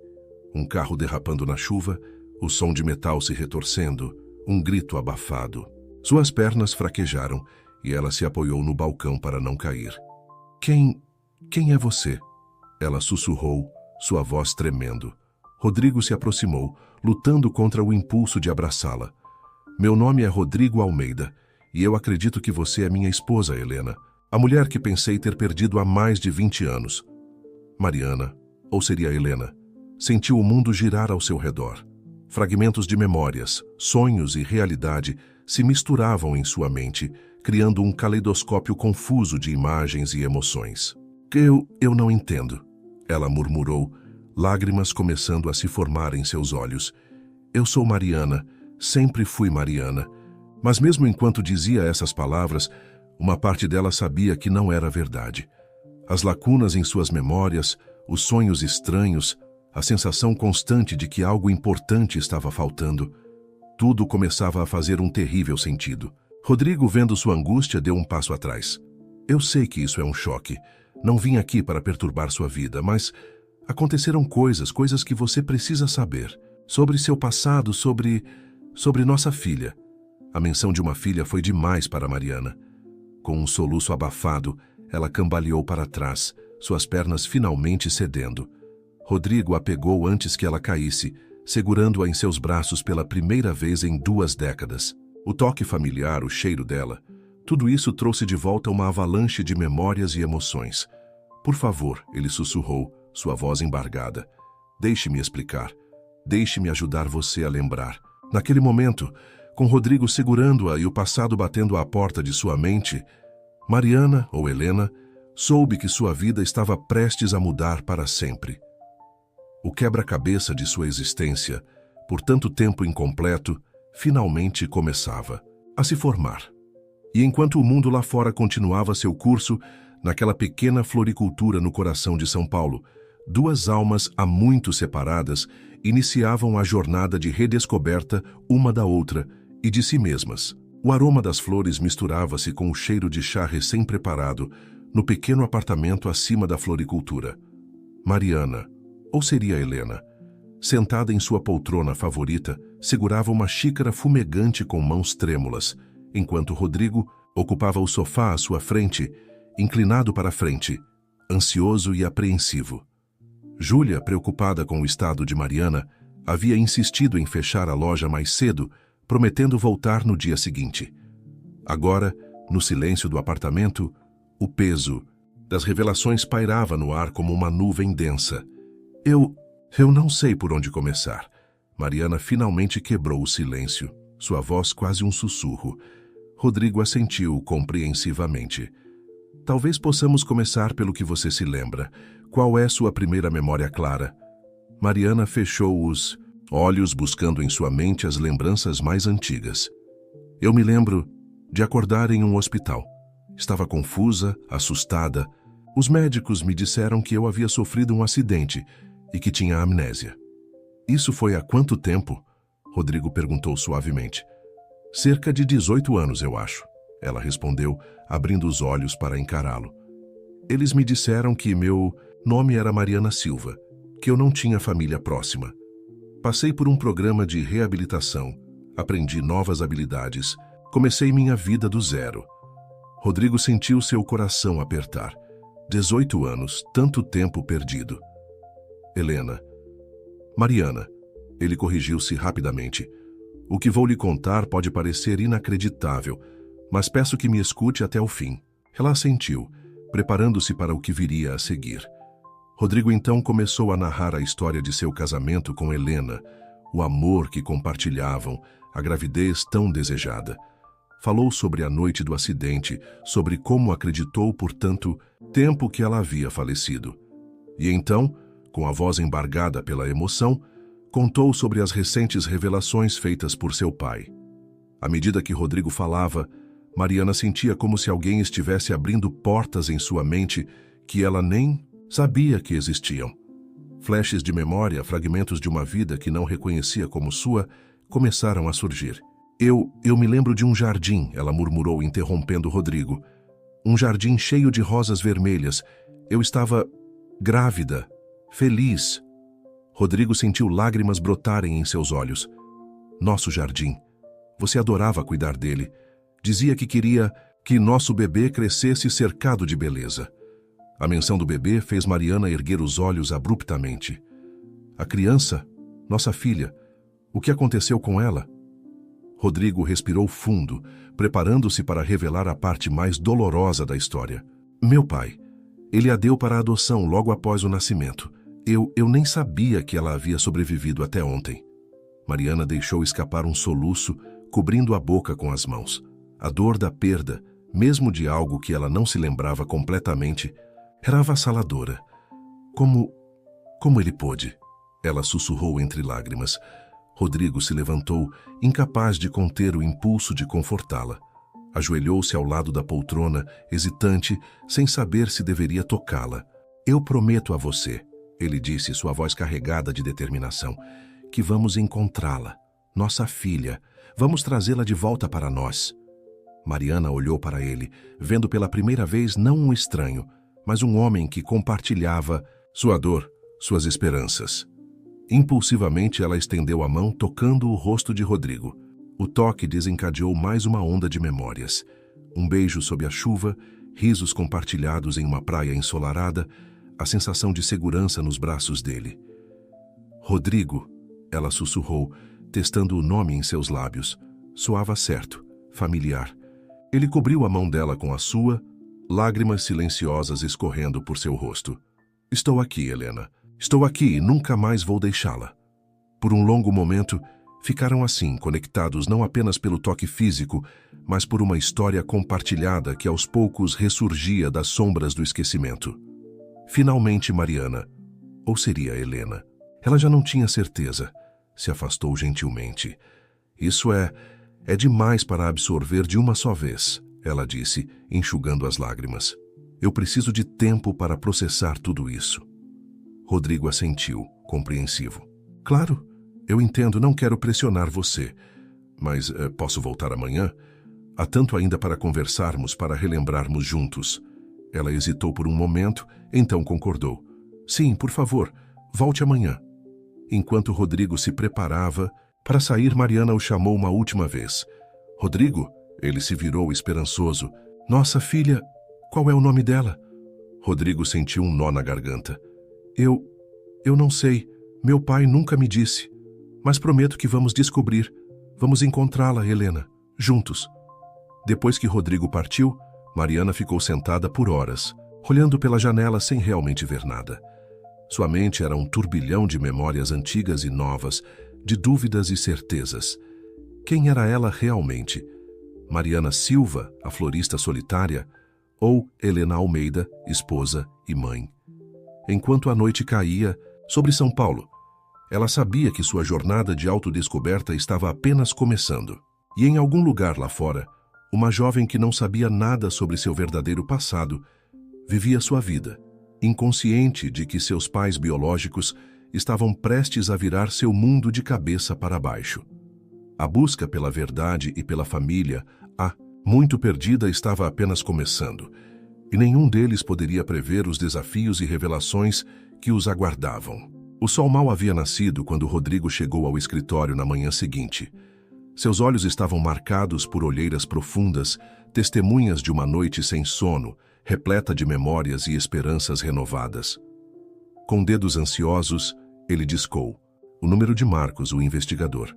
Um carro derrapando na chuva, o som de metal se retorcendo, um grito abafado. Suas pernas fraquejaram e ela se apoiou no balcão para não cair. Quem é você? Ela sussurrou, sua voz tremendo. Rodrigo se aproximou, lutando contra o impulso de abraçá-la. Meu nome é Rodrigo Almeida, e eu acredito que você é minha esposa, Helena. A mulher que pensei ter perdido há mais de 20 anos. Mariana, ou seria Helena, sentiu o mundo girar ao seu redor. Fragmentos de memórias, sonhos e realidade se misturavam em sua mente, criando um caleidoscópio confuso de imagens e emoções. Eu não entendo, ela murmurou, lágrimas começando a se formar em seus olhos. Eu sou Mariana, sempre fui Mariana. Mas mesmo enquanto dizia essas palavras, uma parte dela sabia que não era verdade. As lacunas em suas memórias, os sonhos estranhos, a sensação constante de que algo importante estava faltando, tudo começava a fazer um terrível sentido. Rodrigo, vendo sua angústia, deu um passo atrás. Eu sei que isso é um choque. Não vim aqui para perturbar sua vida, mas aconteceram coisas que você precisa saber. Sobre seu passado, sobre nossa filha. A menção de uma filha foi demais para Mariana. Com um soluço abafado, ela cambaleou para trás, suas pernas finalmente cedendo. Rodrigo a pegou antes que ela caísse, segurando-a em seus braços pela primeira vez em 2 décadas. O toque familiar, o cheiro dela, tudo isso trouxe de volta uma avalanche de memórias e emoções. Por favor, ele sussurrou, sua voz embargada. Deixe-me explicar. Deixe-me ajudar você a lembrar. Naquele momento, com Rodrigo segurando-a e o passado batendo à porta de sua mente, Mariana, ou Helena, soube que sua vida estava prestes a mudar para sempre. O quebra-cabeça de sua existência, por tanto tempo incompleto, finalmente começava a se formar. E enquanto o mundo lá fora continuava seu curso, naquela pequena floricultura no coração de São Paulo, 2 almas há muito separadas iniciavam a jornada de redescoberta uma da outra e de si mesmas. O aroma das flores misturava-se com o cheiro de chá recém-preparado no pequeno apartamento acima da floricultura. Mariana, ou seria Helena, sentada em sua poltrona favorita, segurava uma xícara fumegante com mãos trêmulas, enquanto Rodrigo ocupava o sofá à sua frente, inclinado para a frente, ansioso e apreensivo. Júlia, preocupada com o estado de Mariana, havia insistido em fechar a loja mais cedo, prometendo voltar no dia seguinte. Agora, no silêncio do apartamento, o peso das revelações pairava no ar como uma nuvem densa. Eu não sei por onde começar. Mariana finalmente quebrou o silêncio, sua voz quase um sussurro. Rodrigo assentiu compreensivamente. Talvez possamos começar pelo que você se lembra. Qual é sua primeira memória clara? Mariana fechou os olhos buscando em sua mente as lembranças mais antigas. Eu me lembro de acordar em um hospital. Estava confusa, assustada. Os médicos me disseram que eu havia sofrido um acidente e que tinha amnésia. Isso foi há quanto tempo? Rodrigo perguntou suavemente. Cerca de 18 anos, eu acho. Ela respondeu, abrindo os olhos para encará-lo. Eles me disseram que meu nome era Mariana Silva, que eu não tinha família próxima. Passei por um programa de reabilitação, aprendi novas habilidades, comecei minha vida do zero. Rodrigo sentiu seu coração apertar. 18 anos, tanto tempo perdido. Helena. Mariana. Ele corrigiu-se rapidamente. O que vou lhe contar pode parecer inacreditável, mas peço que me escute até o fim. Ela assentiu, preparando-se para o que viria a seguir. Rodrigo então começou a narrar a história de seu casamento com Helena, o amor que compartilhavam, a gravidez tão desejada. Falou sobre a noite do acidente, sobre como acreditou por tanto tempo que ela havia falecido. E então, com a voz embargada pela emoção, contou sobre as recentes revelações feitas por seu pai. À medida que Rodrigo falava, Mariana sentia como se alguém estivesse abrindo portas em sua mente que ela nem sabia que existiam. Flashes de memória, fragmentos de uma vida que não reconhecia como sua, começaram a surgir. Eu me lembro de um jardim, ela murmurou, interrompendo Rodrigo. Um jardim cheio de rosas vermelhas. Eu estava grávida, feliz. Rodrigo sentiu lágrimas brotarem em seus olhos. Nosso jardim. Você adorava cuidar dele. Dizia que queria que nosso bebê crescesse cercado de beleza. A menção do bebê fez Mariana erguer os olhos abruptamente. A criança, nossa filha, o que aconteceu com ela? Rodrigo respirou fundo, preparando-se para revelar a parte mais dolorosa da história. Meu pai. Ele a deu para a adoção logo após o nascimento. Eu nem sabia que ela havia sobrevivido até ontem. Mariana deixou escapar um soluço, cobrindo a boca com as mãos. A dor da perda, mesmo de algo que ela não se lembrava completamente, era avassaladora. Como ele pôde? Ela sussurrou entre lágrimas. Rodrigo se levantou, incapaz de conter o impulso de confortá-la. Ajoelhou-se ao lado da poltrona, hesitante, sem saber se deveria tocá-la. Eu prometo a você, ele disse, sua voz carregada de determinação, que vamos encontrá-la, nossa filha. Vamos trazê-la de volta para nós. Mariana olhou para ele, vendo pela primeira vez não um estranho, mas um homem que compartilhava sua dor, suas esperanças. Impulsivamente ela estendeu a mão, tocando o rosto de Rodrigo. O toque desencadeou mais uma onda de memórias. Um beijo sob a chuva, risos compartilhados em uma praia ensolarada, a sensação de segurança nos braços dele. Rodrigo, ela sussurrou, testando o nome em seus lábios. Soava certo, familiar. Ele cobriu a mão dela com a sua, lágrimas silenciosas escorrendo por seu rosto. Estou aqui, Helena. Estou aqui e nunca mais vou deixá-la. Por um longo momento, ficaram assim, conectados não apenas pelo toque físico, mas por uma história compartilhada que aos poucos ressurgia das sombras do esquecimento. Finalmente Mariana, ou seria Helena? Ela já não tinha certeza. Se afastou gentilmente. Isso é demais para absorver de uma só vez, ela disse, enxugando as lágrimas. Eu preciso de tempo para processar tudo isso. Rodrigo assentiu, compreensivo. Claro, eu entendo, não quero pressionar você. Mas posso voltar amanhã? Há tanto ainda para conversarmos, para relembrarmos juntos. Ela hesitou por um momento, então concordou. Sim, por favor, volte amanhã. Enquanto Rodrigo se preparava para sair, Mariana o chamou uma última vez. Rodrigo? Ele se virou esperançoso. Nossa filha, qual é o nome dela? Rodrigo sentiu um nó na garganta. Eu não sei. Meu pai nunca me disse. Mas prometo que vamos descobrir. Vamos encontrá-la, Helena, juntos. Depois que Rodrigo partiu, Mariana ficou sentada por horas, olhando pela janela sem realmente ver nada. Sua mente era um turbilhão de memórias antigas e novas, de dúvidas e certezas. Quem era ela realmente? Mariana Silva, a florista solitária, ou Helena Almeida, esposa e mãe? Enquanto a noite caía sobre São Paulo, ela sabia que sua jornada de autodescoberta estava apenas começando. E em algum lugar lá fora, uma jovem que não sabia nada sobre seu verdadeiro passado vivia sua vida, inconsciente de que seus pais biológicos estavam prestes a virar seu mundo de cabeça para baixo. A busca pela verdade e pela família, muito perdida, estava apenas começando, e nenhum deles poderia prever os desafios e revelações que os aguardavam. O sol mal havia nascido quando Rodrigo chegou ao escritório na manhã seguinte. Seus olhos estavam marcados por olheiras profundas, testemunhas de uma noite sem sono, repleta de memórias e esperanças renovadas. Com dedos ansiosos, ele discou. O número de Marcos, o investigador.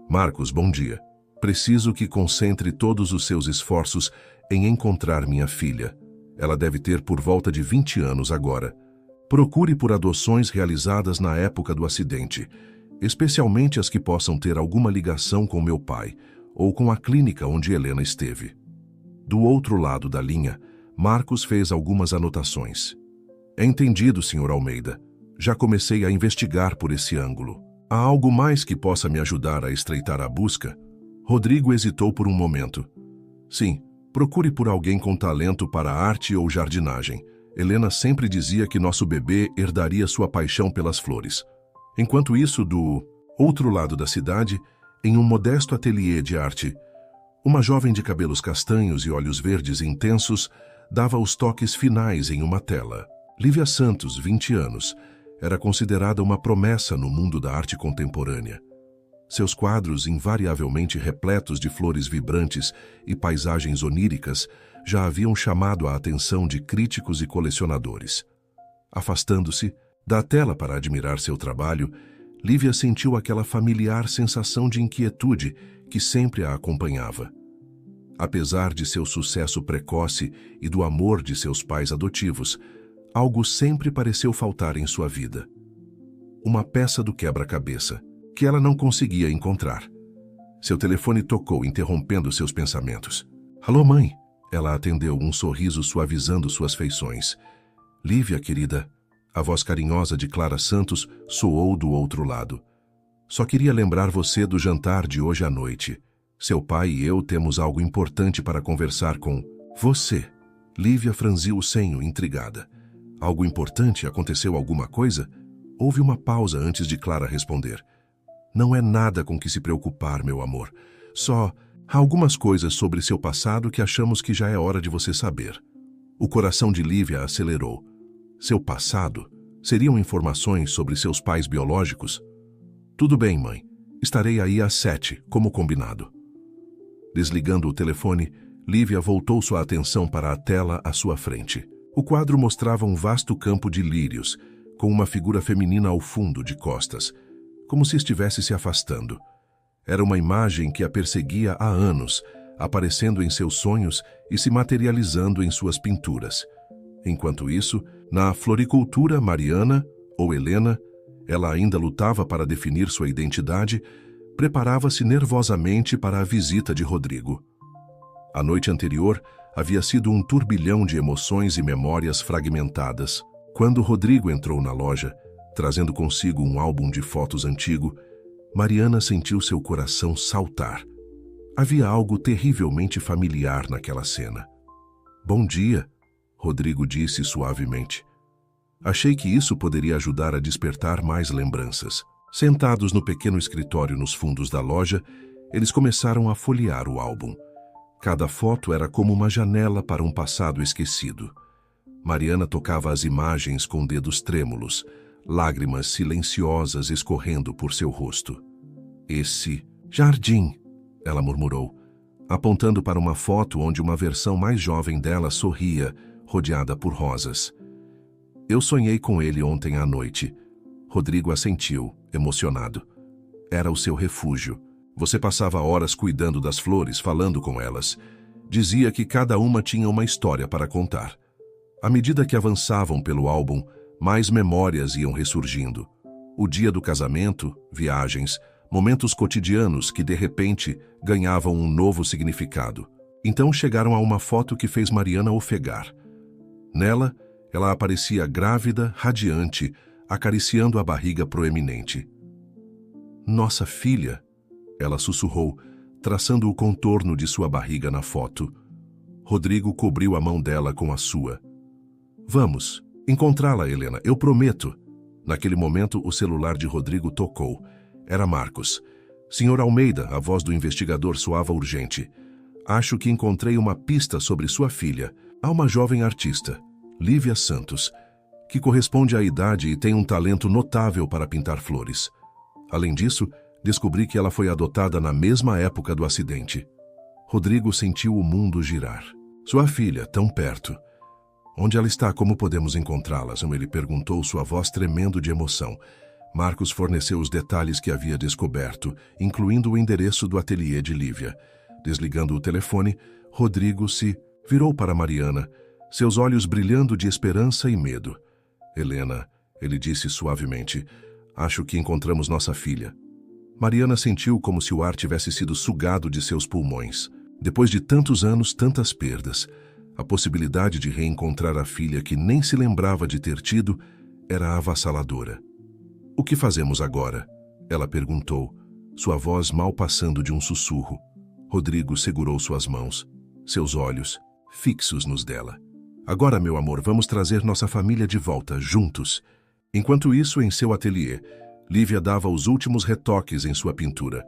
Marcos, bom dia. Preciso que concentre todos os seus esforços em encontrar minha filha. Ela deve ter por volta de 20 anos agora. Procure por adoções realizadas na época do acidente, especialmente as que possam ter alguma ligação com meu pai ou com a clínica onde Helena esteve. Do outro lado da linha, Marcos fez algumas anotações. Entendido, Sr. Almeida. Já comecei a investigar por esse ângulo. Há algo mais que possa me ajudar a estreitar a busca? Rodrigo hesitou por um momento. Sim, Procure por alguém com talento para arte ou jardinagem. Helena sempre dizia que nosso bebê herdaria sua paixão pelas flores. Enquanto isso, do outro lado da cidade, em um modesto ateliê de arte, uma jovem de cabelos castanhos e olhos verdes intensos dava os toques finais em uma tela. Lívia Santos, 20 anos, era considerada uma promessa no mundo da arte contemporânea. Seus quadros, invariavelmente repletos de flores vibrantes e paisagens oníricas, já haviam chamado a atenção de críticos e colecionadores. Afastando-se da tela para admirar seu trabalho, Lívia sentiu aquela familiar sensação de inquietude que sempre a acompanhava. Apesar de seu sucesso precoce e do amor de seus pais adotivos, algo sempre pareceu faltar em sua vida. Uma peça do quebra-cabeça, que ela não conseguia encontrar. Seu telefone tocou, interrompendo seus pensamentos. "Alô, mãe?" Ela atendeu, um sorriso suavizando suas feições. "Lívia, querida." A voz carinhosa de Clara Santos soou do outro lado. "Só queria lembrar você do jantar de hoje à noite. Seu pai e eu temos algo importante para conversar com você." Lívia franziu o senho, intrigada. "Algo importante? Aconteceu alguma coisa?" Houve uma pausa antes de Clara responder. "Não é nada com que se preocupar, meu amor. Só há algumas coisas sobre seu passado que achamos que já é hora de você saber." O coração de Lívia acelerou. Seu passado? Seriam informações sobre seus pais biológicos? "Tudo bem, mãe. Estarei aí às 7, como combinado." Desligando o telefone, Lívia voltou sua atenção para a tela à sua frente. O quadro mostrava um vasto campo de lírios, com uma figura feminina ao fundo, de costas, como se estivesse se afastando. Era uma imagem que a perseguia há anos, aparecendo em seus sonhos e se materializando em suas pinturas. Enquanto isso, na floricultura Mariana, ou Helena, ela ainda lutava para definir sua identidade, preparava-se nervosamente para a visita de Rodrigo. A noite anterior havia sido um turbilhão de emoções e memórias fragmentadas. Quando Rodrigo entrou na loja, trazendo consigo um álbum de fotos antigo, Mariana sentiu seu coração saltar. Havia algo terrivelmente familiar naquela cena. "Bom dia", Rodrigo disse suavemente. Achei que isso poderia ajudar a despertar mais lembranças. Sentados no pequeno escritório nos fundos da loja, eles começaram a folhear o álbum. Cada foto era como uma janela para um passado esquecido. Mariana tocava as imagens com dedos trêmulos, lágrimas silenciosas escorrendo por seu rosto. "Esse jardim", ela murmurou, apontando para uma foto onde uma versão mais jovem dela sorria, rodeada por rosas. "Eu sonhei com ele ontem à noite." Rodrigo assentiu, emocionado. "Era o seu refúgio. Você passava horas cuidando das flores, falando com elas. Dizia que cada uma tinha uma história para contar." À medida que avançavam pelo álbum, mais memórias iam ressurgindo. O dia do casamento, viagens, momentos cotidianos que, de repente, ganhavam um novo significado. Então chegaram a uma foto que fez Mariana ofegar. Nela, ela aparecia grávida, radiante, acariciando a barriga proeminente. "Nossa filha", ela sussurrou, traçando o contorno de sua barriga na foto. Rodrigo cobriu a mão dela com a sua. "Vamos encontrá-la, Helena, eu prometo." Naquele momento, o celular de Rodrigo tocou. Era Marcos. "Senhor Almeida", a voz do investigador soava urgente. "Acho que encontrei uma pista sobre sua filha. Há uma jovem artista, Lívia Santos, que corresponde à idade e tem um talento notável para pintar flores. Além disso, descobri que ela foi adotada na mesma época do acidente." Rodrigo sentiu o mundo girar. Sua filha, tão perto. "Onde ela está? Como podemos encontrá-la?" Ele perguntou, sua voz tremendo de emoção. Marcos forneceu os detalhes que havia descoberto, incluindo o endereço do ateliê de Lívia. Desligando o telefone, Rodrigo se virou para Mariana, seus olhos brilhando de esperança e medo. "Helena", ele disse suavemente, "acho que encontramos nossa filha." Mariana sentiu como se o ar tivesse sido sugado de seus pulmões. Depois de tantos anos, tantas perdas, a possibilidade de reencontrar a filha que nem se lembrava de ter tido era avassaladora. "O que fazemos agora?" ela perguntou, sua voz mal passando de um sussurro. Rodrigo segurou suas mãos. seus olhos fixos nos dela. Agora, meu amor, vamos trazer nossa família de volta, juntos. Enquanto isso, em seu ateliê, Lívia dava os últimos retoques em sua pintura,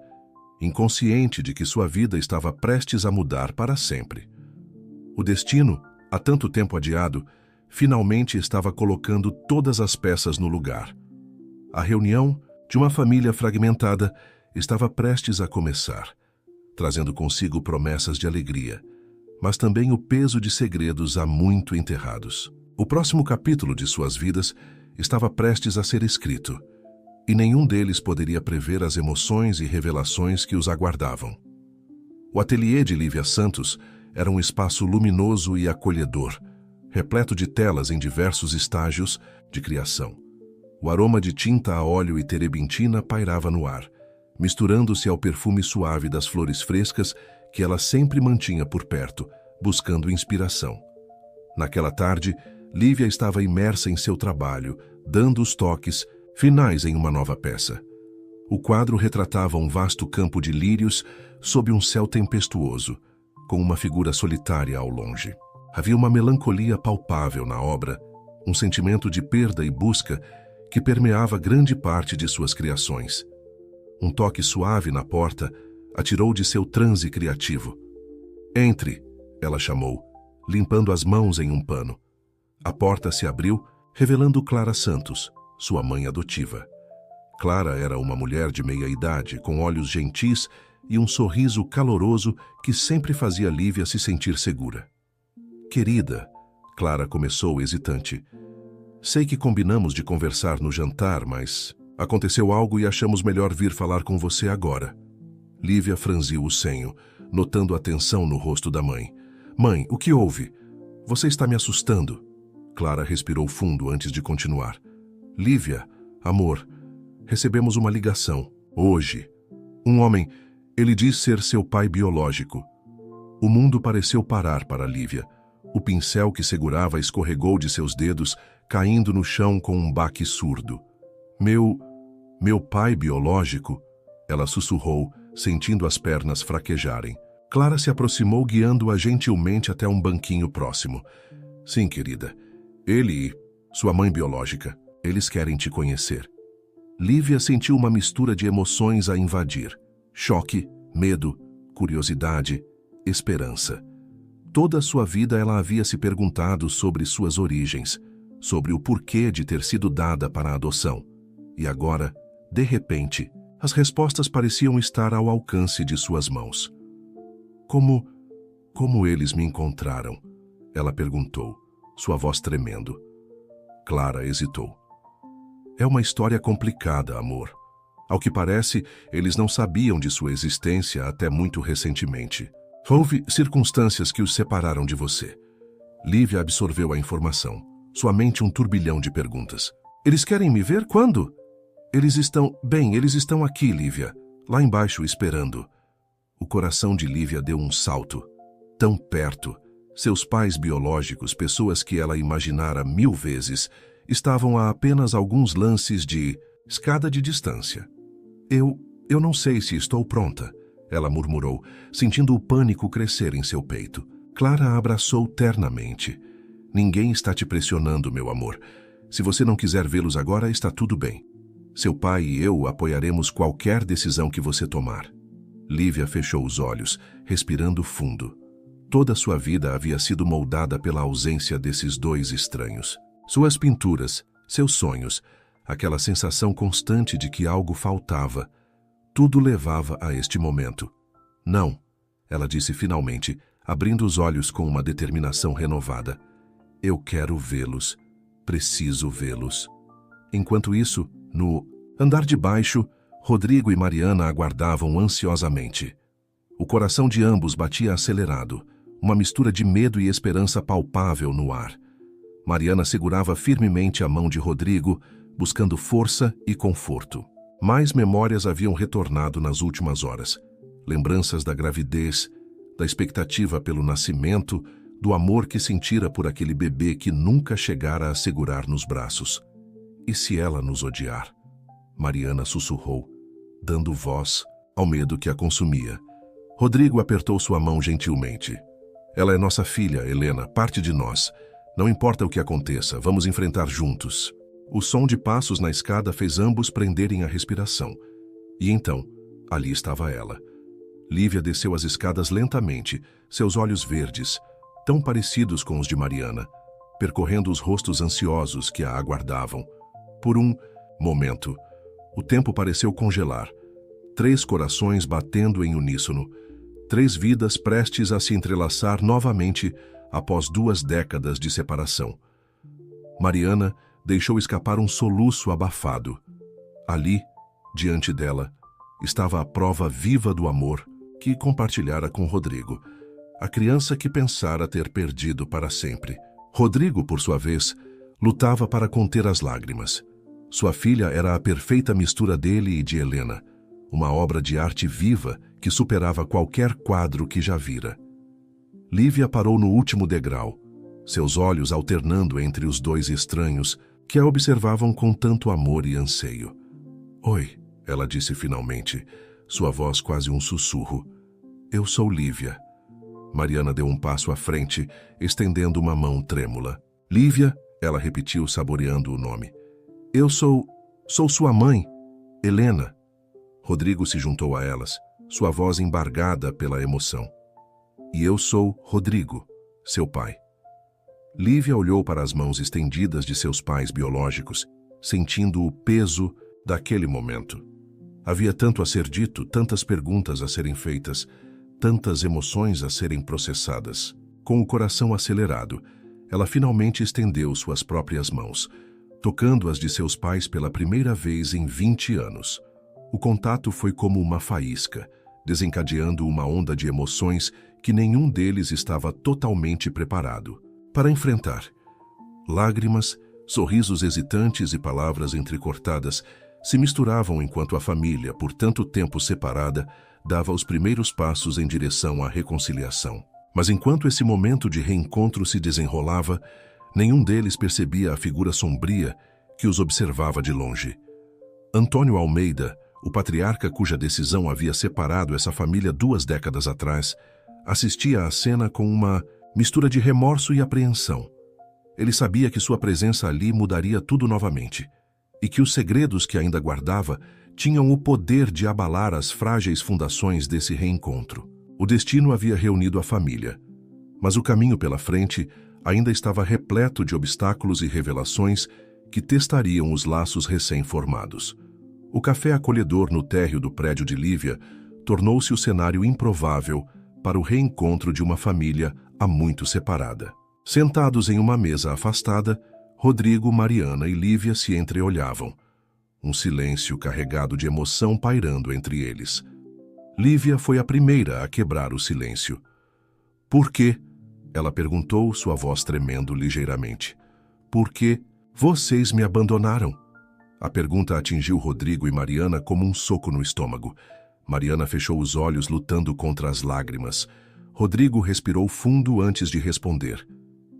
inconsciente de que sua vida estava prestes a mudar para sempre. O destino, há tanto tempo adiado, finalmente estava colocando todas as peças no lugar. A reunião de uma família fragmentada estava prestes a começar, trazendo consigo promessas de alegria, mas também o peso de segredos há muito enterrados. O próximo capítulo de suas vidas estava prestes a ser escrito, e nenhum deles poderia prever as emoções e revelações que os aguardavam. O ateliê de Lívia Santos era um espaço luminoso e acolhedor, repleto de telas em diversos estágios de criação. O aroma de tinta a óleo e terebintina pairava no ar, misturando-se ao perfume suave das flores frescas que ela sempre mantinha por perto, buscando inspiração. Naquela tarde, Lívia estava imersa em seu trabalho, dando os toques finais em uma nova peça. O quadro retratava um vasto campo de lírios sob um céu tempestuoso, com uma figura solitária ao longe. Havia uma melancolia palpável na obra, um sentimento de perda e busca que permeava grande parte de suas criações. Um toque suave na porta atirou de seu transe criativo. "Entre", ela chamou, limpando as mãos em um pano. A porta se abriu, revelando Clara Santos, sua mãe adotiva. Clara era uma mulher de meia-idade, com olhos gentis e um sorriso caloroso que sempre fazia Lívia se sentir segura. "Querida", Clara começou hesitante, "sei que combinamos de conversar no jantar, mas aconteceu algo e achamos melhor vir falar com você agora." Lívia franziu o senho, notando a tensão no rosto da mãe. "Mãe, o que houve? Você está me assustando." Clara respirou fundo antes de continuar. "Lívia, amor, recebemos uma ligação. Hoje. Um homem, ele diz ser seu pai biológico." O mundo pareceu parar para Lívia. O pincel que segurava escorregou de seus dedos, caindo no chão com um baque surdo. Meu pai biológico?" Ela sussurrou, sentindo as pernas fraquejarem. Clara se aproximou, guiando-a gentilmente até um banquinho próximo. "Sim, querida. Ele e sua mãe biológica, eles querem te conhecer." Lívia sentiu uma mistura de emoções a invadir. Choque, medo, curiosidade, esperança. Toda a sua vida ela havia se perguntado sobre suas origens, sobre o porquê de ter sido dada para a adoção. E agora, de repente, as respostas pareciam estar ao alcance de suas mãos. Como eles me encontraram?" Ela perguntou, sua voz tremendo. Clara hesitou. "É uma história complicada, amor. Ao que parece, eles não sabiam de sua existência até muito recentemente. Houve circunstâncias que os separaram de você." Lívia absorveu a informação, sua mente um turbilhão de perguntas. "Eles querem me ver quando?" Eles estão aqui, Lívia, lá embaixo esperando." O coração de Lívia deu um salto. Tão perto. Seus pais biológicos, pessoas que ela imaginara 1000 vezes, estavam a apenas alguns lances de escada de distância. Eu não sei se estou pronta", ela murmurou, sentindo o pânico crescer em seu peito. Clara a abraçou ternamente. "Ninguém está te pressionando, meu amor. Se você não quiser vê-los agora, está tudo bem. Seu pai e eu apoiaremos qualquer decisão que você tomar." Lívia fechou os olhos, respirando fundo. Toda sua vida havia sido moldada pela ausência desses dois estranhos. Suas pinturas, seus sonhos, aquela sensação constante de que algo faltava, tudo levava a este momento. "Não", ela disse finalmente, abrindo os olhos com uma determinação renovada. "Eu quero vê-los. Preciso vê-los." Enquanto isso, no andar de baixo, Rodrigo e Mariana aguardavam ansiosamente. O coração de ambos batia acelerado, uma mistura de medo e esperança palpável no ar. Mariana segurava firmemente a mão de Rodrigo, buscando força e conforto. Mais memórias haviam retornado nas últimas horas. Lembranças da gravidez, da expectativa pelo nascimento, do amor que sentira por aquele bebê que nunca chegara a segurar nos braços. "E se ela nos odiar?" Mariana sussurrou, dando voz ao medo que a consumia. Rodrigo apertou sua mão gentilmente. Ela é nossa filha, Helena, parte de nós. Não importa o que aconteça, vamos enfrentar juntos. O som de passos na escada fez ambos prenderem a respiração. E então, ali estava ela. Lívia desceu as escadas lentamente, seus olhos verdes, tão parecidos com os de Mariana, percorrendo os rostos ansiosos que a aguardavam. Por um momento, o tempo pareceu congelar. 3 corações batendo em uníssono, 3 vidas prestes a se entrelaçar novamente após 2 décadas de separação. Mariana deixou escapar um soluço abafado. Ali, diante dela, estava a prova viva do amor que compartilhara com Rodrigo, a criança que pensara ter perdido para sempre. Rodrigo, por sua vez, lutava para conter as lágrimas. Sua filha era a perfeita mistura dele e de Helena, uma obra de arte viva que superava qualquer quadro que já vira. Lívia parou no último degrau, seus olhos alternando entre os 2 estranhos que a observavam com tanto amor e anseio. "Oi", ela disse finalmente, sua voz quase um sussurro. "Eu sou Lívia." Mariana deu um passo à frente, estendendo uma mão trêmula. "Lívia", ela repetiu, saboreando o nome. "Eu sou sua mãe, Helena." Rodrigo se juntou a elas, sua voz embargada pela emoção. "E eu sou Rodrigo, seu pai." Lívia olhou para as mãos estendidas de seus pais biológicos, sentindo o peso daquele momento. Havia tanto a ser dito, tantas perguntas a serem feitas, tantas emoções a serem processadas. Com o coração acelerado, ela finalmente estendeu suas próprias mãos, tocando as de seus pais pela primeira vez em 20 anos. O contato foi como uma faísca, desencadeando uma onda de emoções que nenhum deles estava totalmente preparado para enfrentar. Lágrimas, sorrisos hesitantes e palavras entrecortadas se misturavam enquanto a família, por tanto tempo separada, dava os primeiros passos em direção à reconciliação. Mas enquanto esse momento de reencontro se desenrolava, nenhum deles percebia a figura sombria que os observava de longe. Antônio Almeida, o patriarca cuja decisão havia separado essa família 2 décadas atrás, assistia à cena com uma mistura de remorso e apreensão. Ele sabia que sua presença ali mudaria tudo novamente, e que os segredos que ainda guardava tinham o poder de abalar as frágeis fundações desse reencontro. O destino havia reunido a família, mas o caminho pela frente ainda estava repleto de obstáculos e revelações que testariam os laços recém-formados. O café acolhedor no térreo do prédio de Lívia tornou-se o cenário improvável para o reencontro de uma família há muito separada. Sentados em uma mesa afastada, Rodrigo, Mariana e Lívia se entreolhavam, um silêncio carregado de emoção pairando entre eles. Lívia foi a primeira a quebrar o silêncio. "Por quê?", ela perguntou, sua voz tremendo ligeiramente. "Por que vocês me abandonaram?" A pergunta atingiu Rodrigo e Mariana como um soco no estômago. Mariana fechou os olhos, lutando contra as lágrimas. Rodrigo respirou fundo antes de responder.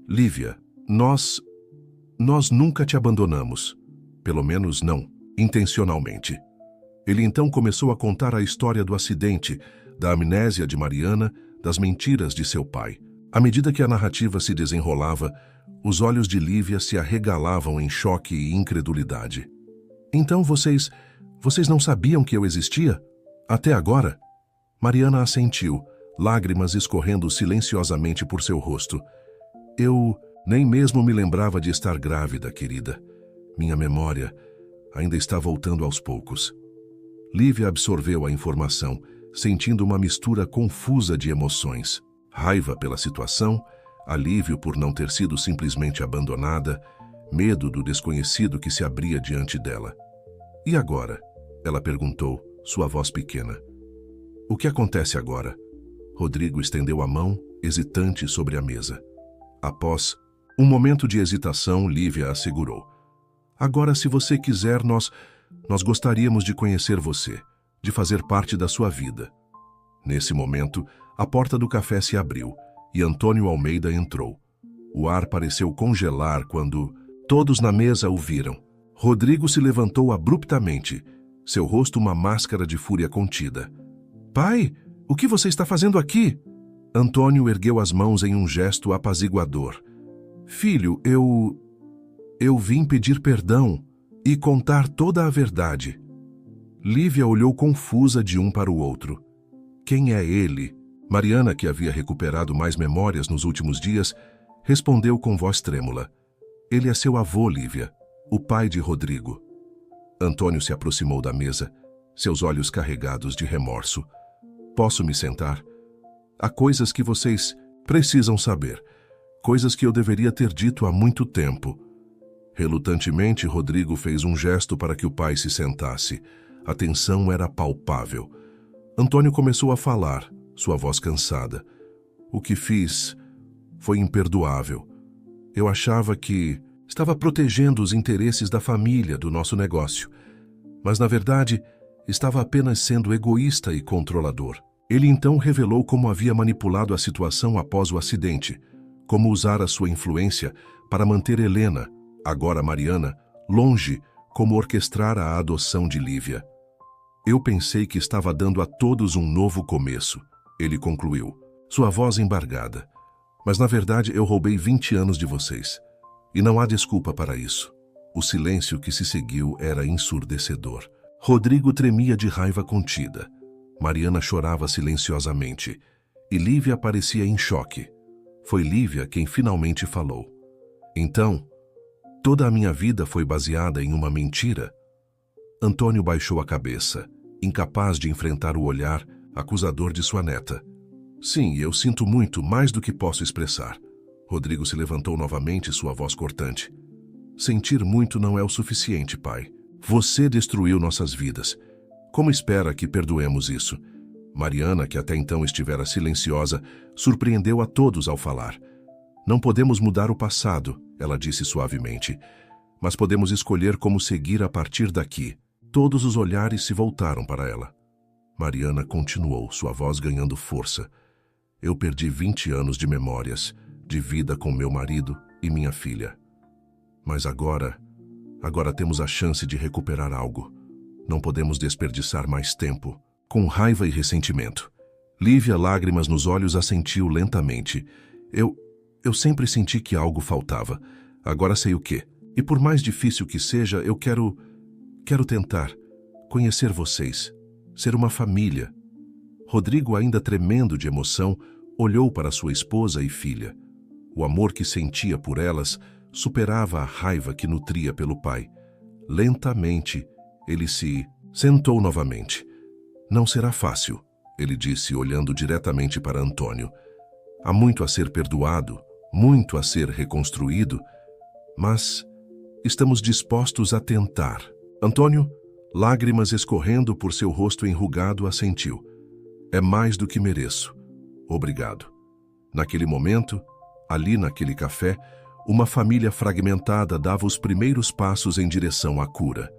"Lívia, nós nunca te abandonamos. Pelo menos não, intencionalmente." Ele então começou a contar a história do acidente, da amnésia de Mariana, das mentiras de seu pai. À medida que a narrativa se desenrolava, os olhos de Lívia se arregalavam em choque e incredulidade. "Então vocês não sabiam que eu existia? Até agora?" Mariana assentiu, lágrimas escorrendo silenciosamente por seu rosto. "Eu nem mesmo me lembrava de estar grávida, querida. Minha memória ainda está voltando aos poucos." Lívia absorveu a informação, sentindo uma mistura confusa de emoções. Raiva pela situação, alívio por não ter sido simplesmente abandonada, medo do desconhecido que se abria diante dela. "E agora?", ela perguntou, sua voz pequena. "O que acontece agora?" Rodrigo estendeu a mão, hesitante, sobre a mesa. Após um momento de hesitação, Lívia assegurou: "Agora, se você quiser, nós gostaríamos de conhecer você, de fazer parte da sua vida." Nesse momento, a porta do café se abriu e Antônio Almeida entrou. O ar pareceu congelar quando todos na mesa o viram. Rodrigo se levantou abruptamente, seu rosto uma máscara de fúria contida. "Pai, o que você está fazendo aqui?" Antônio ergueu as mãos em um gesto apaziguador. Filho, eu vim pedir perdão e contar toda a verdade. Lívia olhou confusa de um para o outro. Quem é ele? Mariana, que havia recuperado mais memórias nos últimos dias, respondeu com voz trêmula. Ele é seu avô, Lívia, o pai de Rodrigo. Antônio se aproximou da mesa, seus olhos carregados de remorso. Posso me sentar? Há coisas que vocês precisam saber, coisas que eu deveria ter dito há muito tempo. Relutantemente, Rodrigo fez um gesto para que o pai se sentasse. A tensão era palpável. Antônio começou a falar, sua voz cansada. O que fiz foi imperdoável. Eu achava que estava protegendo os interesses da família do nosso negócio, mas na verdade estava apenas sendo egoísta e controlador. Ele então revelou como havia manipulado a situação após o acidente, como usar a sua influência para manter Helena, agora Mariana, longe, como orquestrar a adoção de Lívia. Eu pensei que estava dando a todos um novo começo, ele concluiu, sua voz embargada. Mas na verdade eu roubei 20 anos de vocês. E não há desculpa para isso. O silêncio que se seguiu era ensurdecedor. Rodrigo tremia de raiva contida. Mariana chorava silenciosamente. E Lívia parecia em choque. Foi Lívia quem finalmente falou. Então, toda a minha vida foi baseada em uma mentira? Antônio baixou a cabeça, incapaz de enfrentar o olhar acusador de sua neta. Sim, eu sinto muito, mais do que posso expressar. Rodrigo se levantou novamente, sua voz cortante. Sentir muito não é o suficiente, pai. Você destruiu nossas vidas. Como espera que perdoemos isso? Mariana, que até então estivera silenciosa, surpreendeu a todos ao falar. Não podemos mudar o passado, ela disse suavemente, mas podemos escolher como seguir a partir daqui. Todos os olhares se voltaram para ela. Mariana continuou, sua voz ganhando força. Eu perdi 20 anos de memórias, de vida com meu marido e minha filha. Mas agora temos a chance de recuperar algo. Não podemos desperdiçar mais tempo. Com raiva e ressentimento. Lívia, lágrimas nos olhos, assentiu lentamente. Eu sempre senti que algo faltava. Agora sei o quê. E por mais difícil que seja, eu quero tentar conhecer vocês, ser uma família. Rodrigo, ainda tremendo de emoção, olhou para sua esposa e filha. O amor que sentia por elas superava a raiva que nutria pelo pai. Lentamente, ele se sentou novamente. Não será fácil, ele disse, olhando diretamente para Antônio. Há muito a ser perdoado, muito a ser reconstruído, mas estamos dispostos a tentar. Antônio, lágrimas escorrendo por seu rosto enrugado, assentiu. É mais do que mereço. Obrigado. Naquele momento, ali naquele café, uma família fragmentada dava os primeiros passos em direção à cura.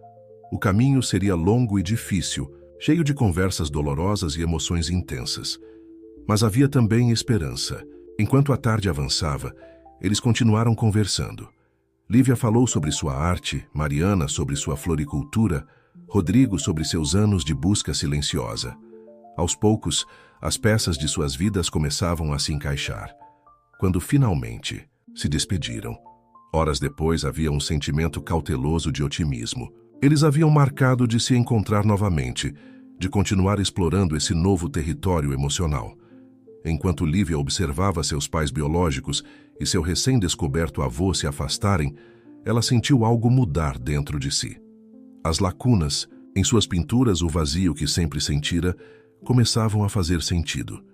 O caminho seria longo e difícil, cheio de conversas dolorosas e emoções intensas. Mas havia também esperança. Enquanto a tarde avançava, eles continuaram conversando. Lívia falou sobre sua arte, Mariana sobre sua floricultura, Rodrigo sobre seus anos de busca silenciosa. Aos poucos, as peças de suas vidas começavam a se encaixar. Quando finalmente se despediram, horas depois havia um sentimento cauteloso de otimismo. Eles haviam marcado de se encontrar novamente, de continuar explorando esse novo território emocional. Enquanto Lívia observava seus pais biológicos e seu recém-descoberto avô se afastarem, ela sentiu algo mudar dentro de si. As lacunas, em suas pinturas, o vazio que sempre sentira, começavam a fazer sentido.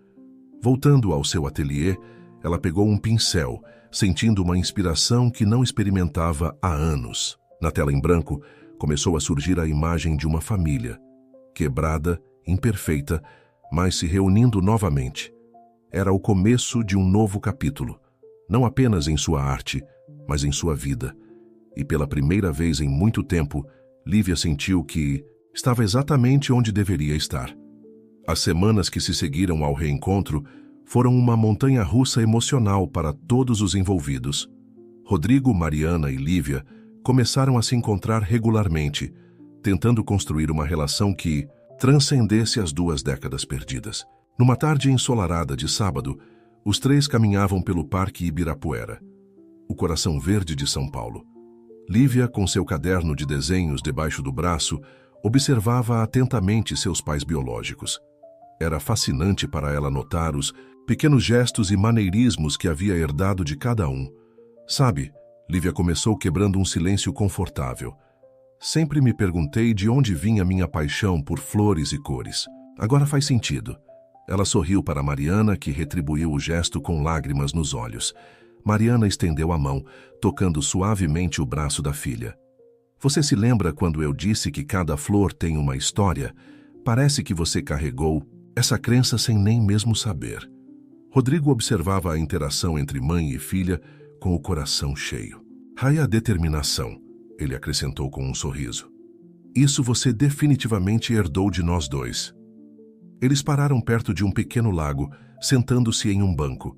Voltando ao seu ateliê, ela pegou um pincel, sentindo uma inspiração que não experimentava há anos. Na tela em branco, começou a surgir a imagem de uma família, quebrada, imperfeita, mas se reunindo novamente. Era o começo de um novo capítulo, não apenas em sua arte, mas em sua vida. E pela primeira vez em muito tempo, Lívia sentiu que estava exatamente onde deveria estar. As semanas que se seguiram ao reencontro foram uma montanha-russa emocional para todos os envolvidos. Rodrigo, Mariana e Lívia começaram a se encontrar regularmente, tentando construir uma relação que transcendesse as 2 décadas perdidas. Numa tarde ensolarada de sábado, os três caminhavam pelo Parque Ibirapuera, o coração verde de São Paulo. Lívia, com seu caderno de desenhos debaixo do braço, observava atentamente seus pais biológicos. Era fascinante para ela notar os pequenos gestos e maneirismos que havia herdado de cada um. Sabe, Lívia começou quebrando um silêncio confortável. Sempre me perguntei de onde vinha minha paixão por flores e cores. Agora faz sentido. Ela sorriu para Mariana, que retribuiu o gesto com lágrimas nos olhos. Mariana estendeu a mão, tocando suavemente o braço da filha. Você se lembra quando eu disse que cada flor tem uma história? Parece que você carregou essa crença sem nem mesmo saber. Rodrigo observava a interação entre mãe e filha com o coração cheio. Raia a determinação, ele acrescentou com um sorriso. Isso você definitivamente herdou de nós dois. Eles pararam perto de um pequeno lago, sentando-se em um banco.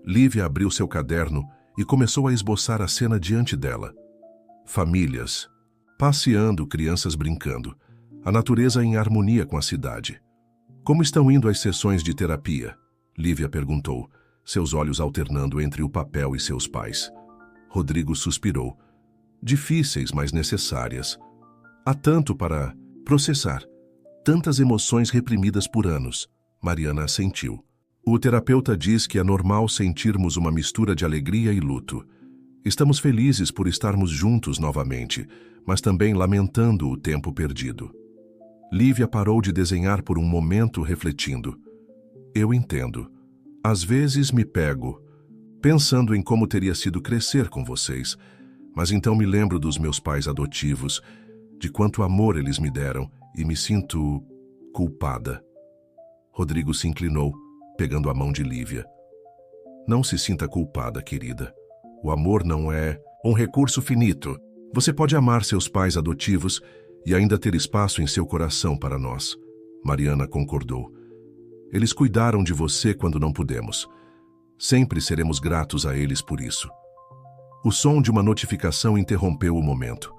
Lívia abriu seu caderno e começou a esboçar a cena diante dela. Famílias, passeando, crianças brincando, a natureza em harmonia com a cidade. Como estão indo as sessões de terapia? Lívia perguntou, seus olhos alternando entre o papel e seus pais. Rodrigo suspirou. Difíceis, mas necessárias. Há tanto para processar. Tantas emoções reprimidas por anos. Mariana assentiu. O terapeuta diz que é normal sentirmos uma mistura de alegria e luto. Estamos felizes por estarmos juntos novamente, mas também lamentando o tempo perdido. Lívia parou de desenhar por um momento, refletindo. Eu entendo. Às vezes me pego, pensando em como teria sido crescer com vocês, mas então me lembro dos meus pais adotivos, de quanto amor eles me deram, e me sinto culpada. Rodrigo se inclinou, pegando a mão de Lívia. Não se sinta culpada, querida. O amor não é um recurso finito. Você pode amar seus pais adotivos e ainda ter espaço em seu coração para nós. Mariana concordou. Eles cuidaram de você quando não pudemos. Sempre seremos gratos a eles por isso. O som de uma notificação interrompeu o momento.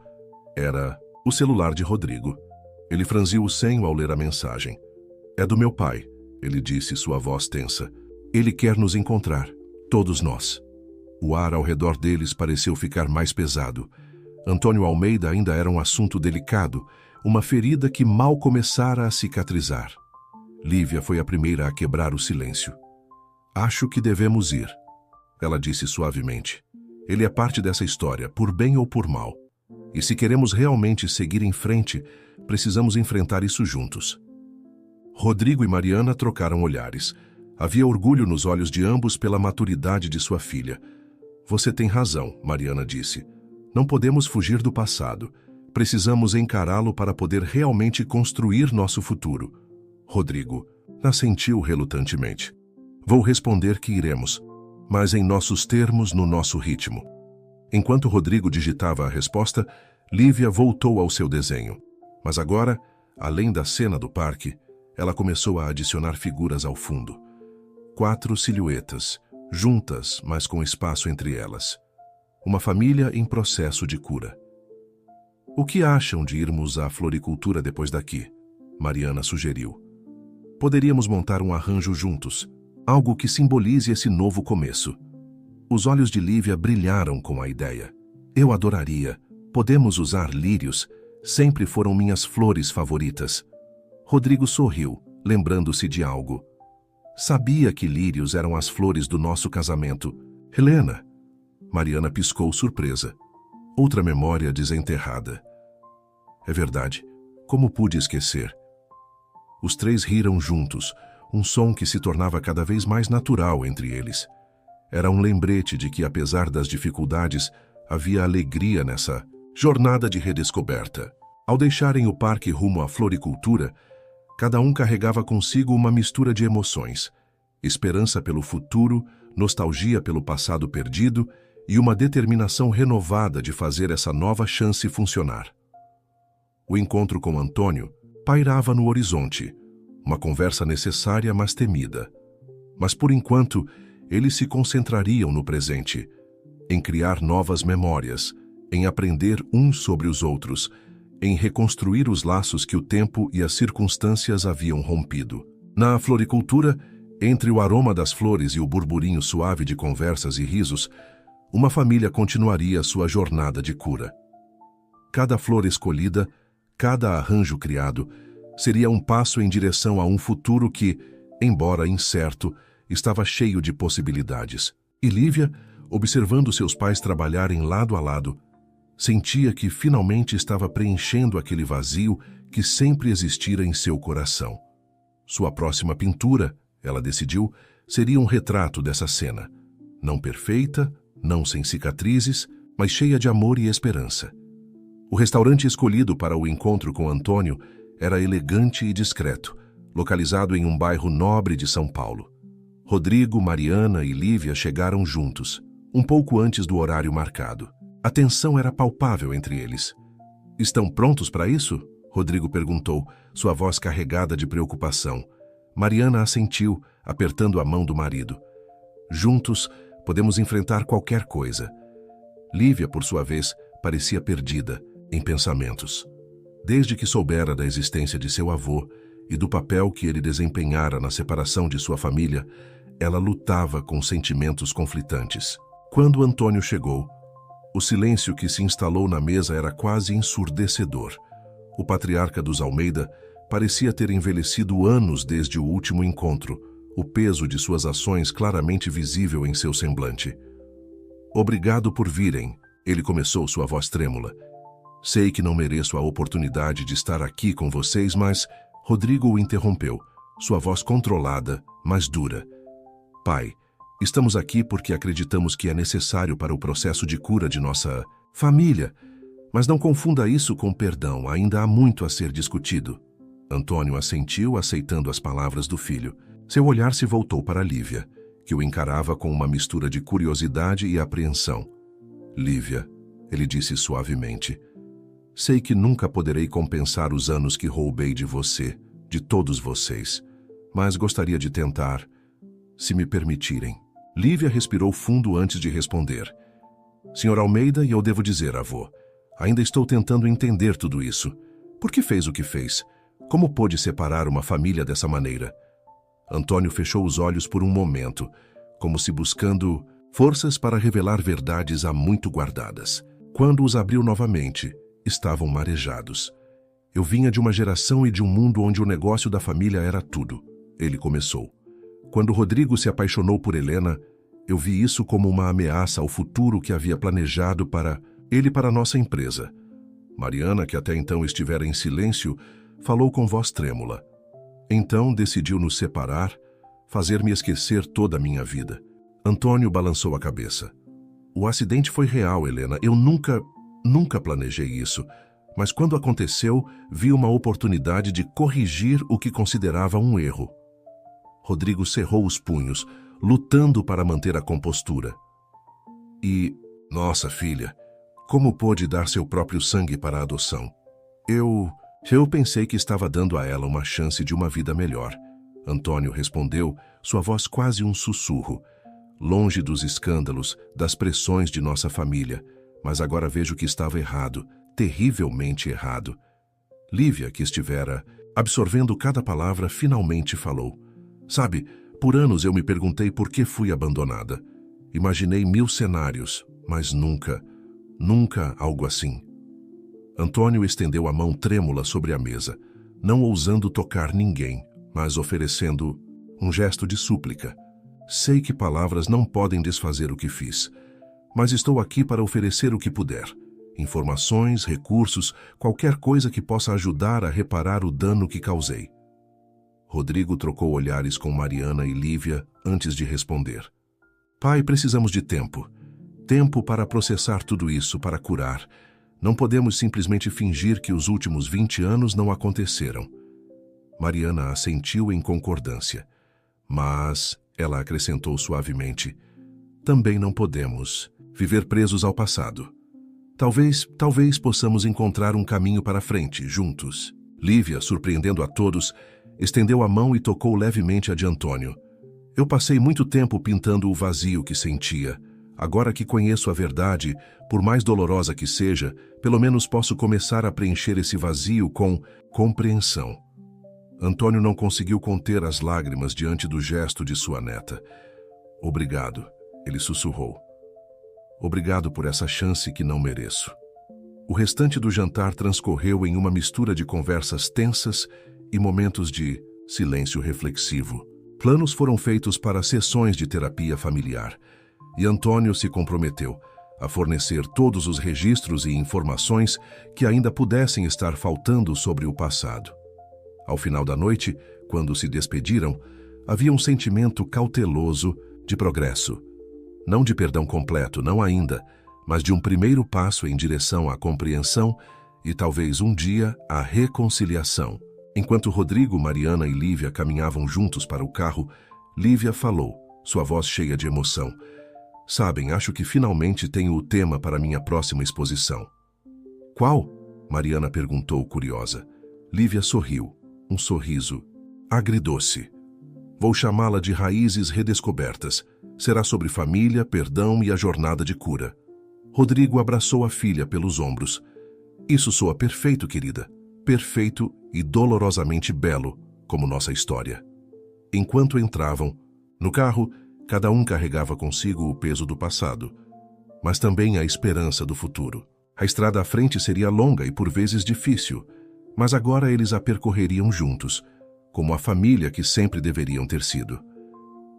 Era o celular de Rodrigo. Ele franziu o senho ao ler a mensagem. É do meu pai, ele disse, sua voz tensa. Ele quer nos encontrar, todos nós. O ar ao redor deles pareceu ficar mais pesado. Antônio Almeida ainda era um assunto delicado, uma ferida que mal começara a cicatrizar. Lívia foi a primeira a quebrar o silêncio. Acho que devemos ir, ela disse suavemente. Ele é parte dessa história, por bem ou por mal. E se queremos realmente seguir em frente, precisamos enfrentar isso juntos. Rodrigo e Mariana trocaram olhares. Havia orgulho nos olhos de ambos pela maturidade de sua filha. Você tem razão, Mariana disse. Não podemos fugir do passado. Precisamos encará-lo para poder realmente construir nosso futuro. Rodrigo assentiu relutantemente. Vou responder que iremos, mas em nossos termos, no nosso ritmo. Enquanto Rodrigo digitava a resposta, Lívia voltou ao seu desenho. Mas agora, além da cena do parque, ela começou a adicionar figuras ao fundo. 4 silhuetas, juntas, mas com espaço entre elas. Uma família em processo de cura. O que acham de irmos à floricultura depois daqui? Mariana sugeriu. Poderíamos montar um arranjo juntos, algo que simbolize esse novo começo. Os olhos de Lívia brilharam com a ideia. Eu adoraria. Podemos usar lírios. Sempre foram minhas flores favoritas. Rodrigo sorriu, lembrando-se de algo. Sabia que lírios eram as flores do nosso casamento. Helena. Mariana piscou surpresa. Outra memória desenterrada. É verdade. Como pude esquecer? Os três riram juntos, um som que se tornava cada vez mais natural entre eles. Era um lembrete de que, apesar das dificuldades, havia alegria nessa jornada de redescoberta. Ao deixarem o parque rumo à floricultura, cada um carregava consigo uma mistura de emoções, esperança pelo futuro, nostalgia pelo passado perdido e uma determinação renovada de fazer essa nova chance funcionar. O encontro com Antônio pairava no horizonte, uma conversa necessária, mas temida. Mas, por enquanto, eles se concentrariam no presente, em criar novas memórias, em aprender uns sobre os outros, em reconstruir os laços que o tempo e as circunstâncias haviam rompido. Na floricultura, entre o aroma das flores e o burburinho suave de conversas e risos, uma família continuaria sua jornada de cura. Cada flor escolhida, cada arranjo criado, seria um passo em direção a um futuro que, embora incerto, estava cheio de possibilidades. E Lívia, observando seus pais trabalharem lado a lado, sentia que finalmente estava preenchendo aquele vazio que sempre existira em seu coração. Sua próxima pintura, ela decidiu, seria um retrato dessa cena. Não perfeita, não sem cicatrizes, mas cheia de amor e esperança. O restaurante escolhido para o encontro com Antônio era elegante e discreto, localizado em um bairro nobre de São Paulo. Rodrigo, Mariana e Lívia chegaram juntos, um pouco antes do horário marcado. A tensão era palpável entre eles. "Estão prontos para isso?" Rodrigo perguntou, sua voz carregada de preocupação. Mariana assentiu, apertando a mão do marido. "Juntos, podemos enfrentar qualquer coisa." Lívia, por sua vez, parecia perdida, em pensamentos. Desde que soubera da existência de seu avô e do papel que ele desempenhara na separação de sua família, ela lutava com sentimentos conflitantes. Quando Antônio chegou, o silêncio que se instalou na mesa era quase ensurdecedor. O patriarca dos Almeida parecia ter envelhecido anos desde o último encontro, o peso de suas ações claramente visível em seu semblante. "Obrigado por virem", ele começou, sua voz trêmula. "Sei que não mereço a oportunidade de estar aqui com vocês, mas..." Rodrigo o interrompeu, sua voz controlada, mas dura. "Pai, estamos aqui porque acreditamos que é necessário para o processo de cura de nossa família. Mas não confunda isso com perdão, ainda há muito a ser discutido." Antônio assentiu, aceitando as palavras do filho. Seu olhar se voltou para Lívia, que o encarava com uma mistura de curiosidade e apreensão. "Lívia", ele disse suavemente, "sei que nunca poderei compensar os anos que roubei de você, de todos vocês, mas gostaria de tentar, se me permitirem." Lívia respirou fundo antes de responder. "Senhor Almeida, e eu devo dizer, avô, ainda estou tentando entender tudo isso. Por que fez o que fez? Como pôde separar uma família dessa maneira?" Antônio fechou os olhos por um momento, como se buscando forças para revelar verdades há muito guardadas. Quando os abriu novamente, estavam marejados. "Eu vinha de uma geração e de um mundo onde o negócio da família era tudo", ele começou. "Quando Rodrigo se apaixonou por Helena, eu vi isso como uma ameaça ao futuro que havia planejado para nossa empresa." Mariana, que até então estivera em silêncio, falou com voz trêmula. "Então decidiu nos separar, fazer-me esquecer toda a minha vida." Antônio balançou a cabeça. "O acidente foi real, Helena. Eu nunca planejei isso. Mas quando aconteceu, vi uma oportunidade de corrigir o que considerava um erro." Rodrigo cerrou os punhos, lutando para manter a compostura. "E, nossa filha, como pôde dar seu próprio sangue para a adoção? Eu pensei que estava dando a ela uma chance de uma vida melhor." Antônio respondeu, sua voz quase um sussurro. "Longe dos escândalos, das pressões de nossa família, mas agora vejo que estava errado, terrivelmente errado." Lívia, que estivera absorvendo cada palavra, finalmente falou. "Sabe, por anos eu me perguntei por que fui abandonada. Imaginei 1000 cenários, mas nunca algo assim." Antônio estendeu a mão trêmula sobre a mesa, não ousando tocar ninguém, mas oferecendo um gesto de súplica. "Sei que palavras não podem desfazer o que fiz, mas estou aqui para oferecer o que puder. Informações, recursos, qualquer coisa que possa ajudar a reparar o dano que causei." Rodrigo trocou olhares com Mariana e Lívia antes de responder. "Pai, precisamos de tempo. Tempo para processar tudo isso, para curar. Não podemos simplesmente fingir que os últimos 20 anos não aconteceram." Mariana assentiu em concordância, mas ela acrescentou suavemente, "Também não podemos viver presos ao passado. Talvez possamos encontrar um caminho para frente, juntos." Lívia, surpreendendo a todos, estendeu a mão e tocou levemente a de Antônio. "Eu passei muito tempo pintando o vazio que sentia. Agora que conheço a verdade, por mais dolorosa que seja, pelo menos posso começar a preencher esse vazio com compreensão." Antônio não conseguiu conter as lágrimas diante do gesto de sua neta. Obrigado, ele sussurrou. Obrigado por essa chance que não mereço. O restante do jantar transcorreu em uma mistura de conversas tensas e momentos de silêncio reflexivo. Planos foram feitos para sessões de terapia familiar, e Antônio se comprometeu a fornecer todos os registros e informações que ainda pudessem estar faltando sobre o passado. Ao final da noite, quando se despediram, havia um sentimento cauteloso de progresso. Não de perdão completo, não ainda, mas de um primeiro passo em direção à compreensão e talvez um dia à reconciliação. Enquanto Rodrigo, Mariana e Lívia caminhavam juntos para o carro, Lívia falou, sua voz cheia de emoção. Sabem, acho que finalmente tenho o tema para minha próxima exposição. Qual? Mariana perguntou, curiosa. Lívia sorriu, um sorriso agridoce. Vou chamá-la de Raízes Redescobertas. Será sobre família, perdão e a jornada de cura. Rodrigo abraçou a filha pelos ombros. Isso soa perfeito, querida. Perfeito e dolorosamente belo, como nossa história. Enquanto entravam, no carro, cada um carregava consigo o peso do passado, mas também a esperança do futuro. A estrada à frente seria longa e por vezes difícil, mas agora eles a percorreriam juntos, como a família que sempre deveriam ter sido.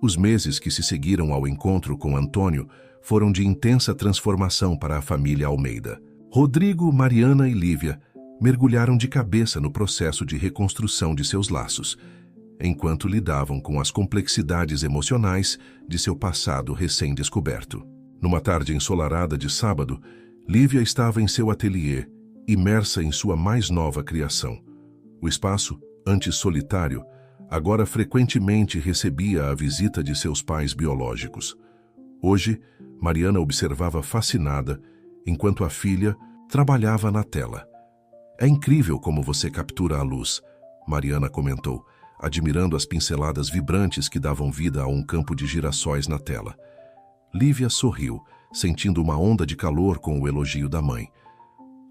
Os meses que se seguiram ao encontro com Antônio foram de intensa transformação para a família Almeida. Rodrigo, Mariana e Lívia mergulharam de cabeça no processo de reconstrução de seus laços, enquanto lidavam com as complexidades emocionais de seu passado recém-descoberto. Numa tarde ensolarada de sábado, Lívia estava em seu ateliê, imersa em sua mais nova criação. O espaço, antes solitário, agora frequentemente recebia a visita de seus pais biológicos. Hoje, Mariana observava fascinada, enquanto a filha trabalhava na tela. É incrível como você captura a luz, Mariana comentou, admirando as pinceladas vibrantes que davam vida a um campo de girassóis na tela. Lívia sorriu, sentindo uma onda de calor com o elogio da mãe.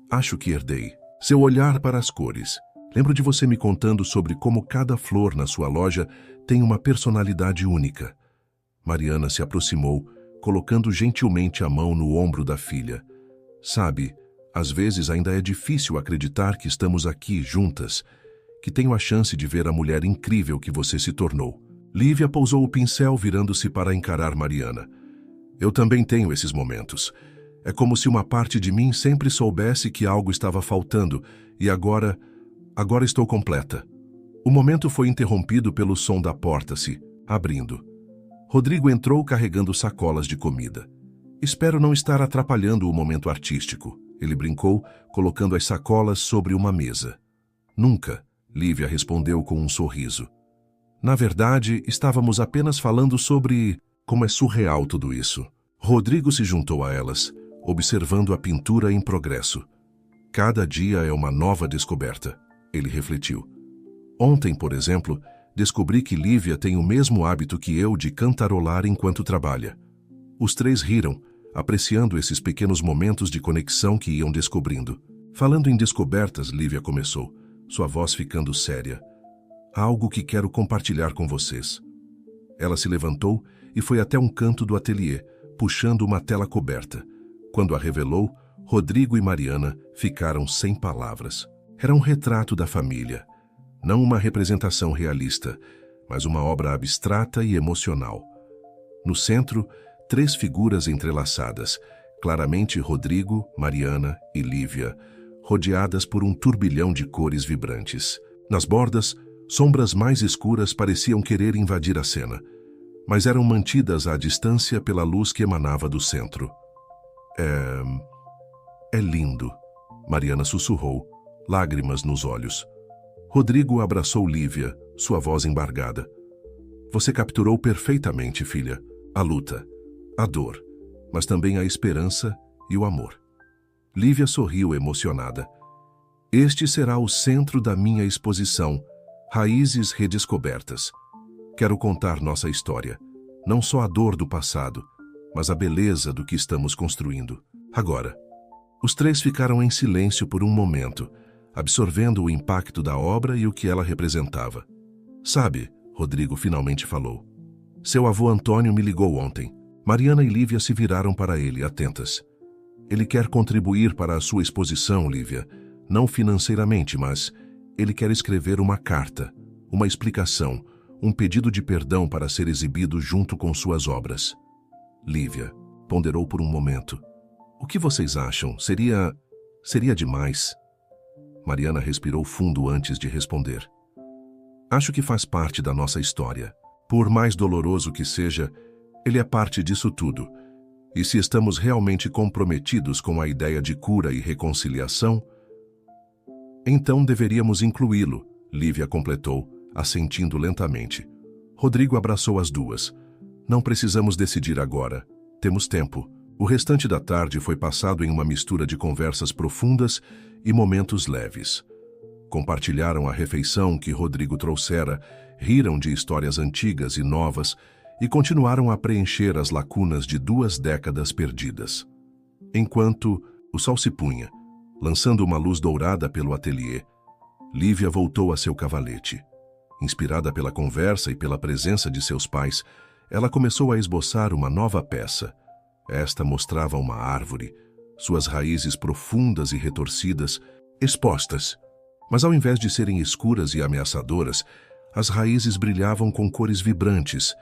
Acho que herdei seu olhar para as cores. Lembro de você me contando sobre como cada flor na sua loja tem uma personalidade única. Mariana se aproximou, colocando gentilmente a mão no ombro da filha. Sabe, às vezes ainda é difícil acreditar que estamos aqui juntas, que tenho a chance de ver a mulher incrível que você se tornou. Lívia pousou o pincel virando-se para encarar Mariana. Eu também tenho esses momentos. É como se uma parte de mim sempre soubesse que algo estava faltando e agora estou completa. O momento foi interrompido pelo som da porta se abrindo. Rodrigo entrou carregando sacolas de comida. Espero não estar atrapalhando o momento artístico, ele brincou, colocando as sacolas sobre uma mesa. Nunca, Lívia respondeu com um sorriso. Na verdade, estávamos apenas falando sobre como é surreal tudo isso. Rodrigo se juntou a elas, observando a pintura em progresso. Cada dia é uma nova descoberta, ele refletiu. Ontem, por exemplo, descobri que Lívia tem o mesmo hábito que eu de cantarolar enquanto trabalha. Os três riram, apreciando esses pequenos momentos de conexão que iam descobrindo. Falando em descobertas, Lívia começou, sua voz ficando séria. Há algo que quero compartilhar com vocês. Ela se levantou e foi até um canto do ateliê, puxando uma tela coberta. Quando a revelou, Rodrigo e Mariana ficaram sem palavras. Era um retrato da família. Não uma representação realista, mas uma obra abstrata e emocional. No centro, 3 figuras entrelaçadas, claramente Rodrigo, Mariana e Lívia, rodeadas por um turbilhão de cores vibrantes. Nas bordas, sombras mais escuras pareciam querer invadir a cena, mas eram mantidas à distância pela luz que emanava do centro. É lindo, Mariana sussurrou, lágrimas nos olhos. Rodrigo abraçou Lívia, sua voz embargada. Você capturou perfeitamente, filha, a luta, a dor, mas também a esperança e o amor. Lívia sorriu emocionada. Este será o centro da minha exposição, Raízes Redescobertas. Quero contar nossa história, não só a dor do passado, mas a beleza do que estamos construindo. Agora, os 3 ficaram em silêncio por um momento, absorvendo o impacto da obra e o que ela representava. Sabe, Rodrigo finalmente falou. Seu avô Antônio me ligou ontem. Mariana e Lívia se viraram para ele, atentas. Ele quer contribuir para a sua exposição, Lívia, não financeiramente, mas ele quer escrever uma carta, uma explicação, um pedido de perdão para ser exibido junto com suas obras. Lívia ponderou por um momento. O que vocês acham? Seria demais? Mariana respirou fundo antes de responder. Acho que faz parte da nossa história. Por mais doloroso que seja, ele é parte disso tudo. E se estamos realmente comprometidos com a ideia de cura e reconciliação, então deveríamos incluí-lo, Lívia completou, assentindo lentamente. Rodrigo abraçou as duas. Não precisamos decidir agora. Temos tempo. O restante da tarde foi passado em uma mistura de conversas profundas e momentos leves. Compartilharam a refeição que Rodrigo trouxera, riram de histórias antigas e novas e continuaram a preencher as lacunas de 2 décadas perdidas. Enquanto o sol se punha, lançando uma luz dourada pelo ateliê, Lívia voltou a seu cavalete. Inspirada pela conversa e pela presença de seus pais, ela começou a esboçar uma nova peça. Esta mostrava uma árvore, suas raízes profundas e retorcidas, expostas. Mas ao invés de serem escuras e ameaçadoras, as raízes brilhavam com cores vibrantes,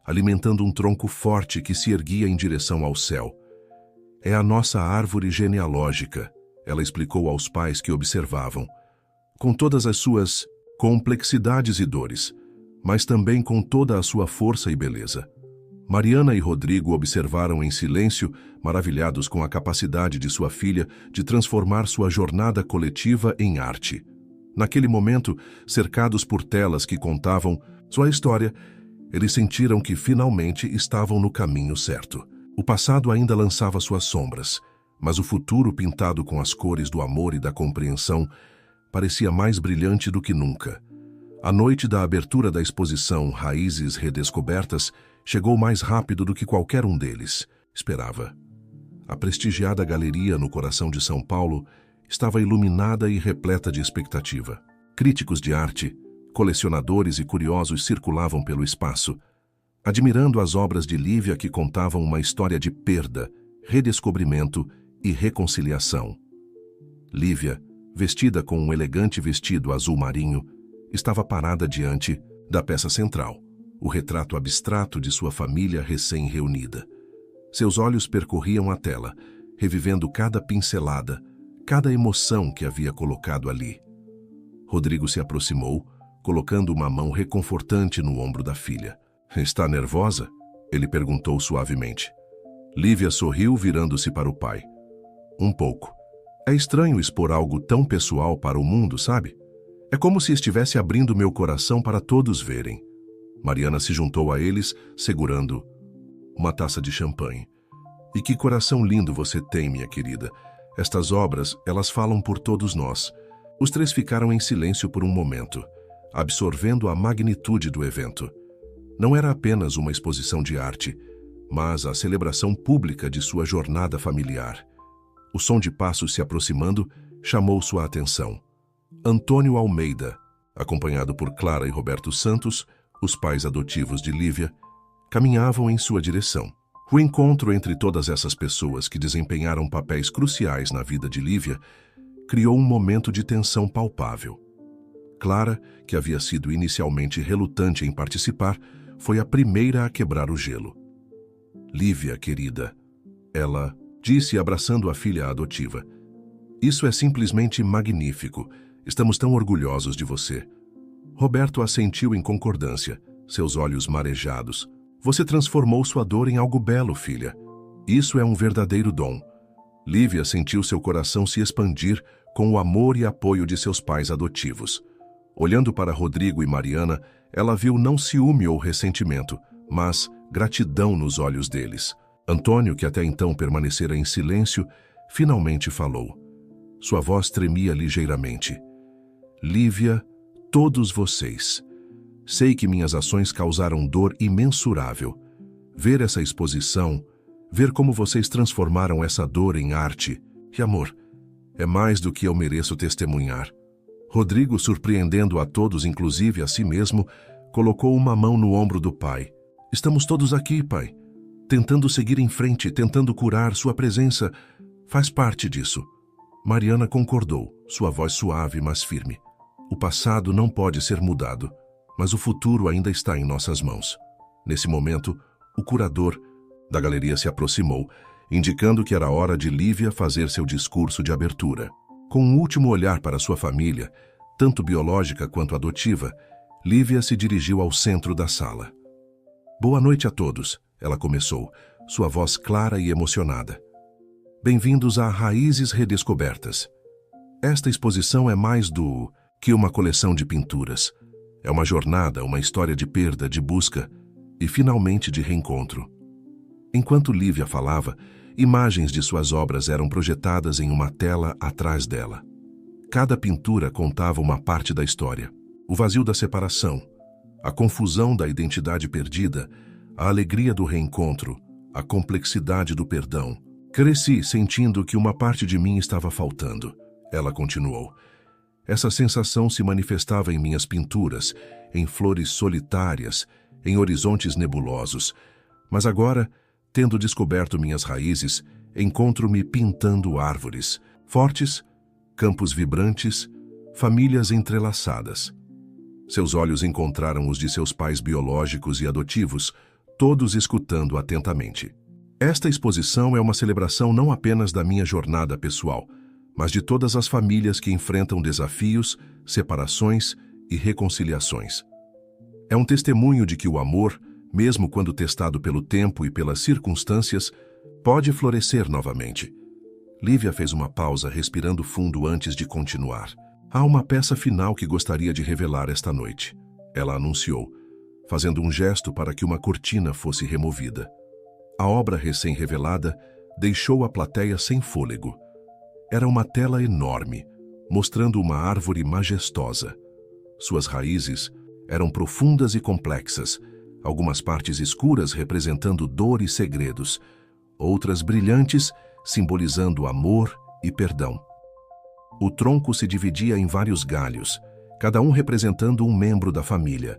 alimentando um tronco forte que se erguia em direção ao céu. É a nossa árvore genealógica, ela explicou aos pais que observavam, com todas as suas complexidades e dores, mas também com toda a sua força e beleza. Mariana e Rodrigo observaram em silêncio, maravilhados com a capacidade de sua filha de transformar sua jornada coletiva em arte. Naquele momento, cercados por telas que contavam sua história, eles sentiram que finalmente estavam no caminho certo. O passado ainda lançava suas sombras, mas o futuro, pintado com as cores do amor e da compreensão, parecia mais brilhante do que nunca. A noite da abertura da exposição Raízes Redescobertas chegou mais rápido do que qualquer um deles esperava. A prestigiada galeria no coração de São Paulo estava iluminada e repleta de expectativa. Críticos de arte, colecionadores e curiosos circulavam pelo espaço, admirando as obras de Lívia que contavam uma história de perda, redescobrimento e reconciliação. Lívia, vestida com um elegante vestido azul marinho, estava parada diante da peça central, o retrato abstrato de sua família recém-reunida. Seus olhos percorriam a tela, revivendo cada pincelada, cada emoção que havia colocado ali. Rodrigo se aproximou, colocando uma mão reconfortante no ombro da filha. Está nervosa? Ele perguntou suavemente. Lívia sorriu, virando-se para o pai. Um pouco. É estranho expor algo tão pessoal para o mundo, sabe? É como se estivesse abrindo meu coração para todos verem. Mariana se juntou a eles, segurando uma taça de champanhe. E que coração lindo você tem, minha querida. Estas obras, elas falam por todos nós. Os três ficaram em silêncio por um momento, absorvendo a magnitude do evento. Não era apenas uma exposição de arte, mas a celebração pública de sua jornada familiar. O som de passos se aproximando chamou sua atenção. Antônio Almeida, acompanhado por Clara e Roberto Santos, os pais adotivos de Lívia, caminhavam em sua direção. O encontro entre todas essas pessoas que desempenharam papéis cruciais na vida de Lívia criou um momento de tensão palpável. Clara, que havia sido inicialmente relutante em participar, foi a primeira a quebrar o gelo. Lívia, querida, ela disse abraçando a filha adotiva. Isso é simplesmente magnífico. Estamos tão orgulhosos de você. Roberto assentiu em concordância, seus olhos marejados. Você transformou sua dor em algo belo, filha. Isso é um verdadeiro dom. Lívia sentiu seu coração se expandir com o amor e apoio de seus pais adotivos. Olhando para Rodrigo e Mariana, ela viu não ciúme ou ressentimento, mas gratidão nos olhos deles. Antônio, que até então permanecera em silêncio, finalmente falou. Sua voz tremia ligeiramente. Lívia, todos vocês. Sei que minhas ações causaram dor imensurável. Ver essa exposição, ver como vocês transformaram essa dor em arte e amor, é mais do que eu mereço testemunhar. Rodrigo, surpreendendo a todos, inclusive a si mesmo, colocou uma mão no ombro do pai. Estamos todos aqui, pai. Tentando seguir em frente, tentando curar. Sua presença faz parte disso. Mariana concordou, sua voz suave, mas firme. O passado não pode ser mudado, mas o futuro ainda está em nossas mãos. Nesse momento, o curador da galeria se aproximou, indicando que era hora de Lívia fazer seu discurso de abertura. Com um último olhar para sua família, tanto biológica quanto adotiva, Lívia se dirigiu ao centro da sala. Boa noite a todos, ela começou, sua voz clara e emocionada. Bem-vindos a Raízes Redescobertas. Esta exposição é mais do que uma coleção de pinturas. É uma jornada, uma história de perda, de busca e, finalmente, de reencontro. Enquanto Lívia falava, imagens de suas obras eram projetadas em uma tela atrás dela. Cada pintura contava uma parte da história. O vazio da separação, a confusão da identidade perdida, a alegria do reencontro, a complexidade do perdão. Cresci sentindo que uma parte de mim estava faltando. Ela continuou. Essa sensação se manifestava em minhas pinturas, em flores solitárias, em horizontes nebulosos. Mas agora, tendo descoberto minhas raízes, encontro-me pintando árvores, fortes, campos vibrantes, famílias entrelaçadas. Seus olhos encontraram os de seus pais biológicos e adotivos, todos escutando atentamente. Esta exposição é uma celebração não apenas da minha jornada pessoal, mas de todas as famílias que enfrentam desafios, separações e reconciliações. É um testemunho de que o amor, mesmo quando testado pelo tempo e pelas circunstâncias, pode florescer novamente. Lívia fez uma pausa, respirando fundo antes de continuar. Há uma peça final que gostaria de revelar esta noite. Ela anunciou, fazendo um gesto para que uma cortina fosse removida. A obra recém-revelada deixou a plateia sem fôlego. Era uma tela enorme, mostrando uma árvore majestosa. Suas raízes eram profundas e complexas, algumas partes escuras representando dor e segredos, outras brilhantes simbolizando amor e perdão. O tronco se dividia em vários galhos, cada um representando um membro da família.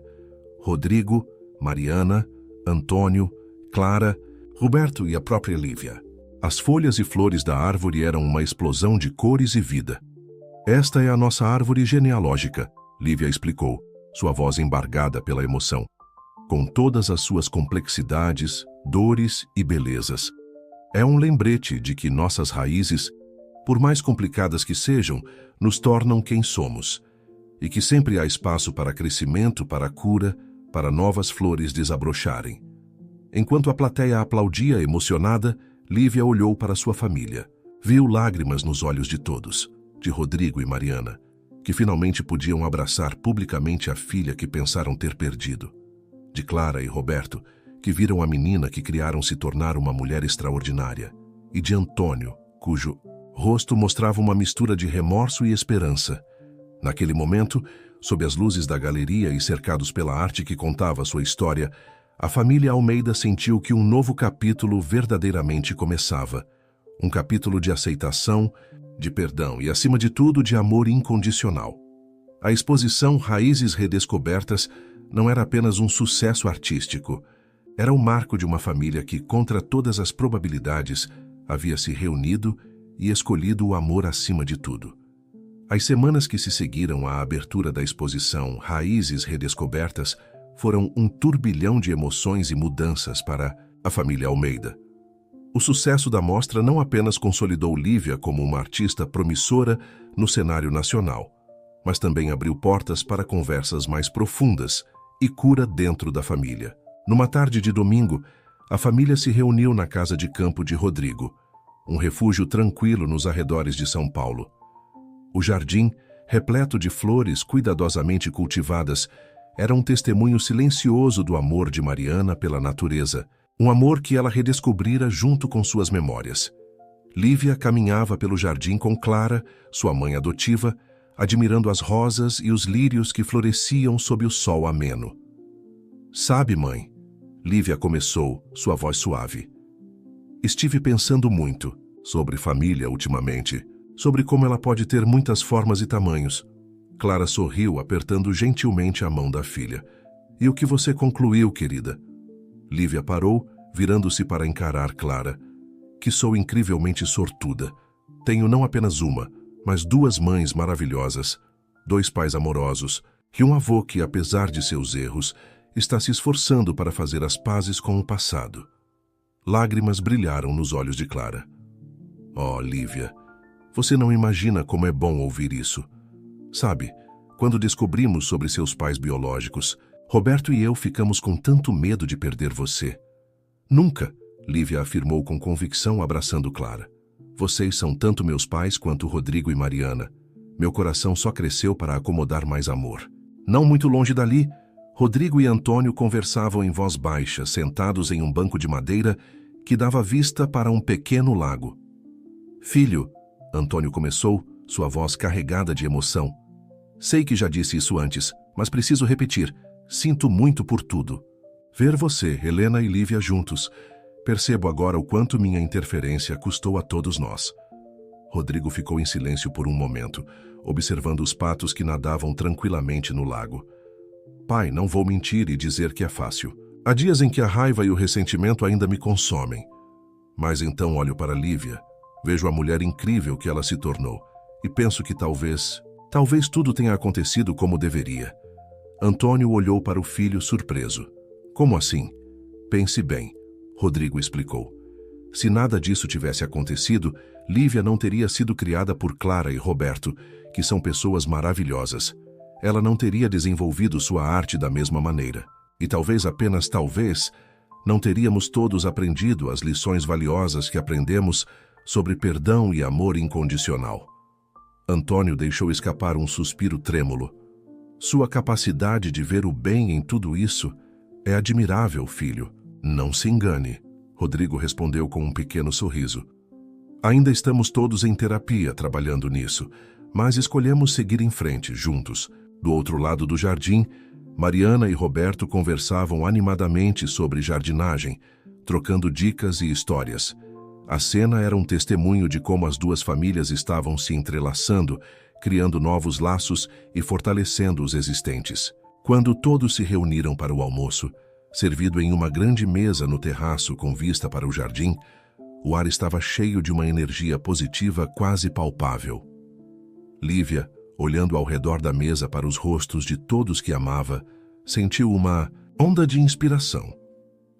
Rodrigo, Mariana, Antônio, Clara, Roberto e a própria Lívia. As folhas e flores da árvore eram uma explosão de cores e vida. Esta é a nossa árvore genealógica, Lívia explicou, sua voz embargada pela emoção. Com todas as suas complexidades, dores e belezas. É um lembrete de que nossas raízes, por mais complicadas que sejam, nos tornam quem somos, e que sempre há espaço para crescimento, para cura, para novas flores desabrocharem. Enquanto a plateia aplaudia emocionada, Lívia olhou para sua família. Viu lágrimas nos olhos de todos, de Rodrigo e Mariana, que finalmente podiam abraçar publicamente a filha que pensaram ter perdido. De Clara e Roberto, que viram a menina que criaram se tornar uma mulher extraordinária. E de Antônio, cujo rosto mostrava uma mistura de remorso e esperança. Naquele momento, sob as luzes da galeria e cercados pela arte que contava sua história, a família Almeida sentiu que um novo capítulo verdadeiramente começava. Um capítulo de aceitação, de perdão e, acima de tudo, de amor incondicional. A exposição Raízes Redescobertas não era apenas um sucesso artístico. Era o marco de uma família que, contra todas as probabilidades, havia se reunido e escolhido o amor acima de tudo. As semanas que se seguiram à abertura da exposição Raízes Redescobertas foram um turbilhão de emoções e mudanças para a família Almeida. O sucesso da mostra não apenas consolidou Lívia como uma artista promissora no cenário nacional, mas também abriu portas para conversas mais profundas e cura dentro da família. Numa tarde de domingo, a família se reuniu na casa de campo de Rodrigo, um refúgio tranquilo nos arredores de São Paulo. O jardim, repleto de flores cuidadosamente cultivadas, era um testemunho silencioso do amor de Mariana pela natureza, um amor que ela redescobrira junto com suas memórias. Lívia caminhava pelo jardim com Clara, sua mãe adotiva, admirando as rosas e os lírios que floresciam sob o sol ameno. "Sabe, mãe?" Lívia começou, sua voz suave. "Estive pensando muito sobre família ultimamente, sobre como ela pode ter muitas formas e tamanhos. Clara sorriu, apertando gentilmente a mão da filha. E o que você concluiu, querida? Lívia parou, virando-se para encarar Clara. Que sou incrivelmente sortuda. Tenho não apenas uma, mas 2 mães maravilhosas, 2 pais amorosos e um avô que, apesar de seus erros, está se esforçando para fazer as pazes com o passado. Lágrimas brilharam nos olhos de Clara. Oh, Lívia, você não imagina como é bom ouvir isso. Sabe, quando descobrimos sobre seus pais biológicos, Roberto e eu ficamos com tanto medo de perder você. Nunca, Lívia afirmou com convicção, abraçando Clara. Vocês são tanto meus pais quanto Rodrigo e Mariana. Meu coração só cresceu para acomodar mais amor. Não muito longe dali, Rodrigo e Antônio conversavam em voz baixa, sentados em um banco de madeira que dava vista para um pequeno lago. Filho, Antônio começou, sua voz carregada de emoção. Sei que já disse isso antes, mas preciso repetir. Sinto muito por tudo. Ver você, Helena e Lívia juntos. Percebo agora o quanto minha interferência custou a todos nós. Rodrigo ficou em silêncio por um momento, observando os patos que nadavam tranquilamente no lago. Pai, não vou mentir e dizer que é fácil. Há dias em que a raiva e o ressentimento ainda me consomem. Mas então olho para Lívia, vejo a mulher incrível que ela se tornou e penso que talvez tudo tenha acontecido como deveria. Antônio olhou para o filho surpreso. Como assim? Pense bem, Rodrigo explicou. Se nada disso tivesse acontecido, Lívia não teria sido criada por Clara e Roberto, que são pessoas maravilhosas. Ela não teria desenvolvido sua arte da mesma maneira. E talvez, apenas talvez, não teríamos todos aprendido as lições valiosas que aprendemos sobre perdão e amor incondicional. Antônio deixou escapar um suspiro trêmulo. Sua capacidade de ver o bem em tudo isso é admirável, filho. Não se engane, Rodrigo respondeu com um pequeno sorriso. Ainda estamos todos em terapia trabalhando nisso, mas escolhemos seguir em frente, juntos. Do outro lado do jardim, Mariana e Roberto conversavam animadamente sobre jardinagem, trocando dicas e histórias. A cena era um testemunho de como as 2 famílias estavam se entrelaçando, criando novos laços e fortalecendo os existentes. Quando todos se reuniram para o almoço, servido em uma grande mesa no terraço com vista para o jardim, o ar estava cheio de uma energia positiva quase palpável. Lívia, olhando ao redor da mesa para os rostos de todos que amava, sentiu uma onda de inspiração.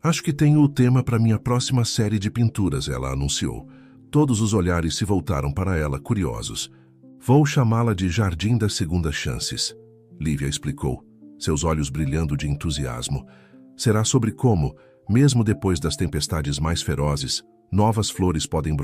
Acho que tenho o tema para minha próxima série de pinturas, ela anunciou. Todos os olhares se voltaram para ela, curiosos. Vou chamá-la de Jardim das Segundas Chances, Lívia explicou, seus olhos brilhando de entusiasmo. Será sobre como, mesmo depois das tempestades mais ferozes, novas flores podem brotar.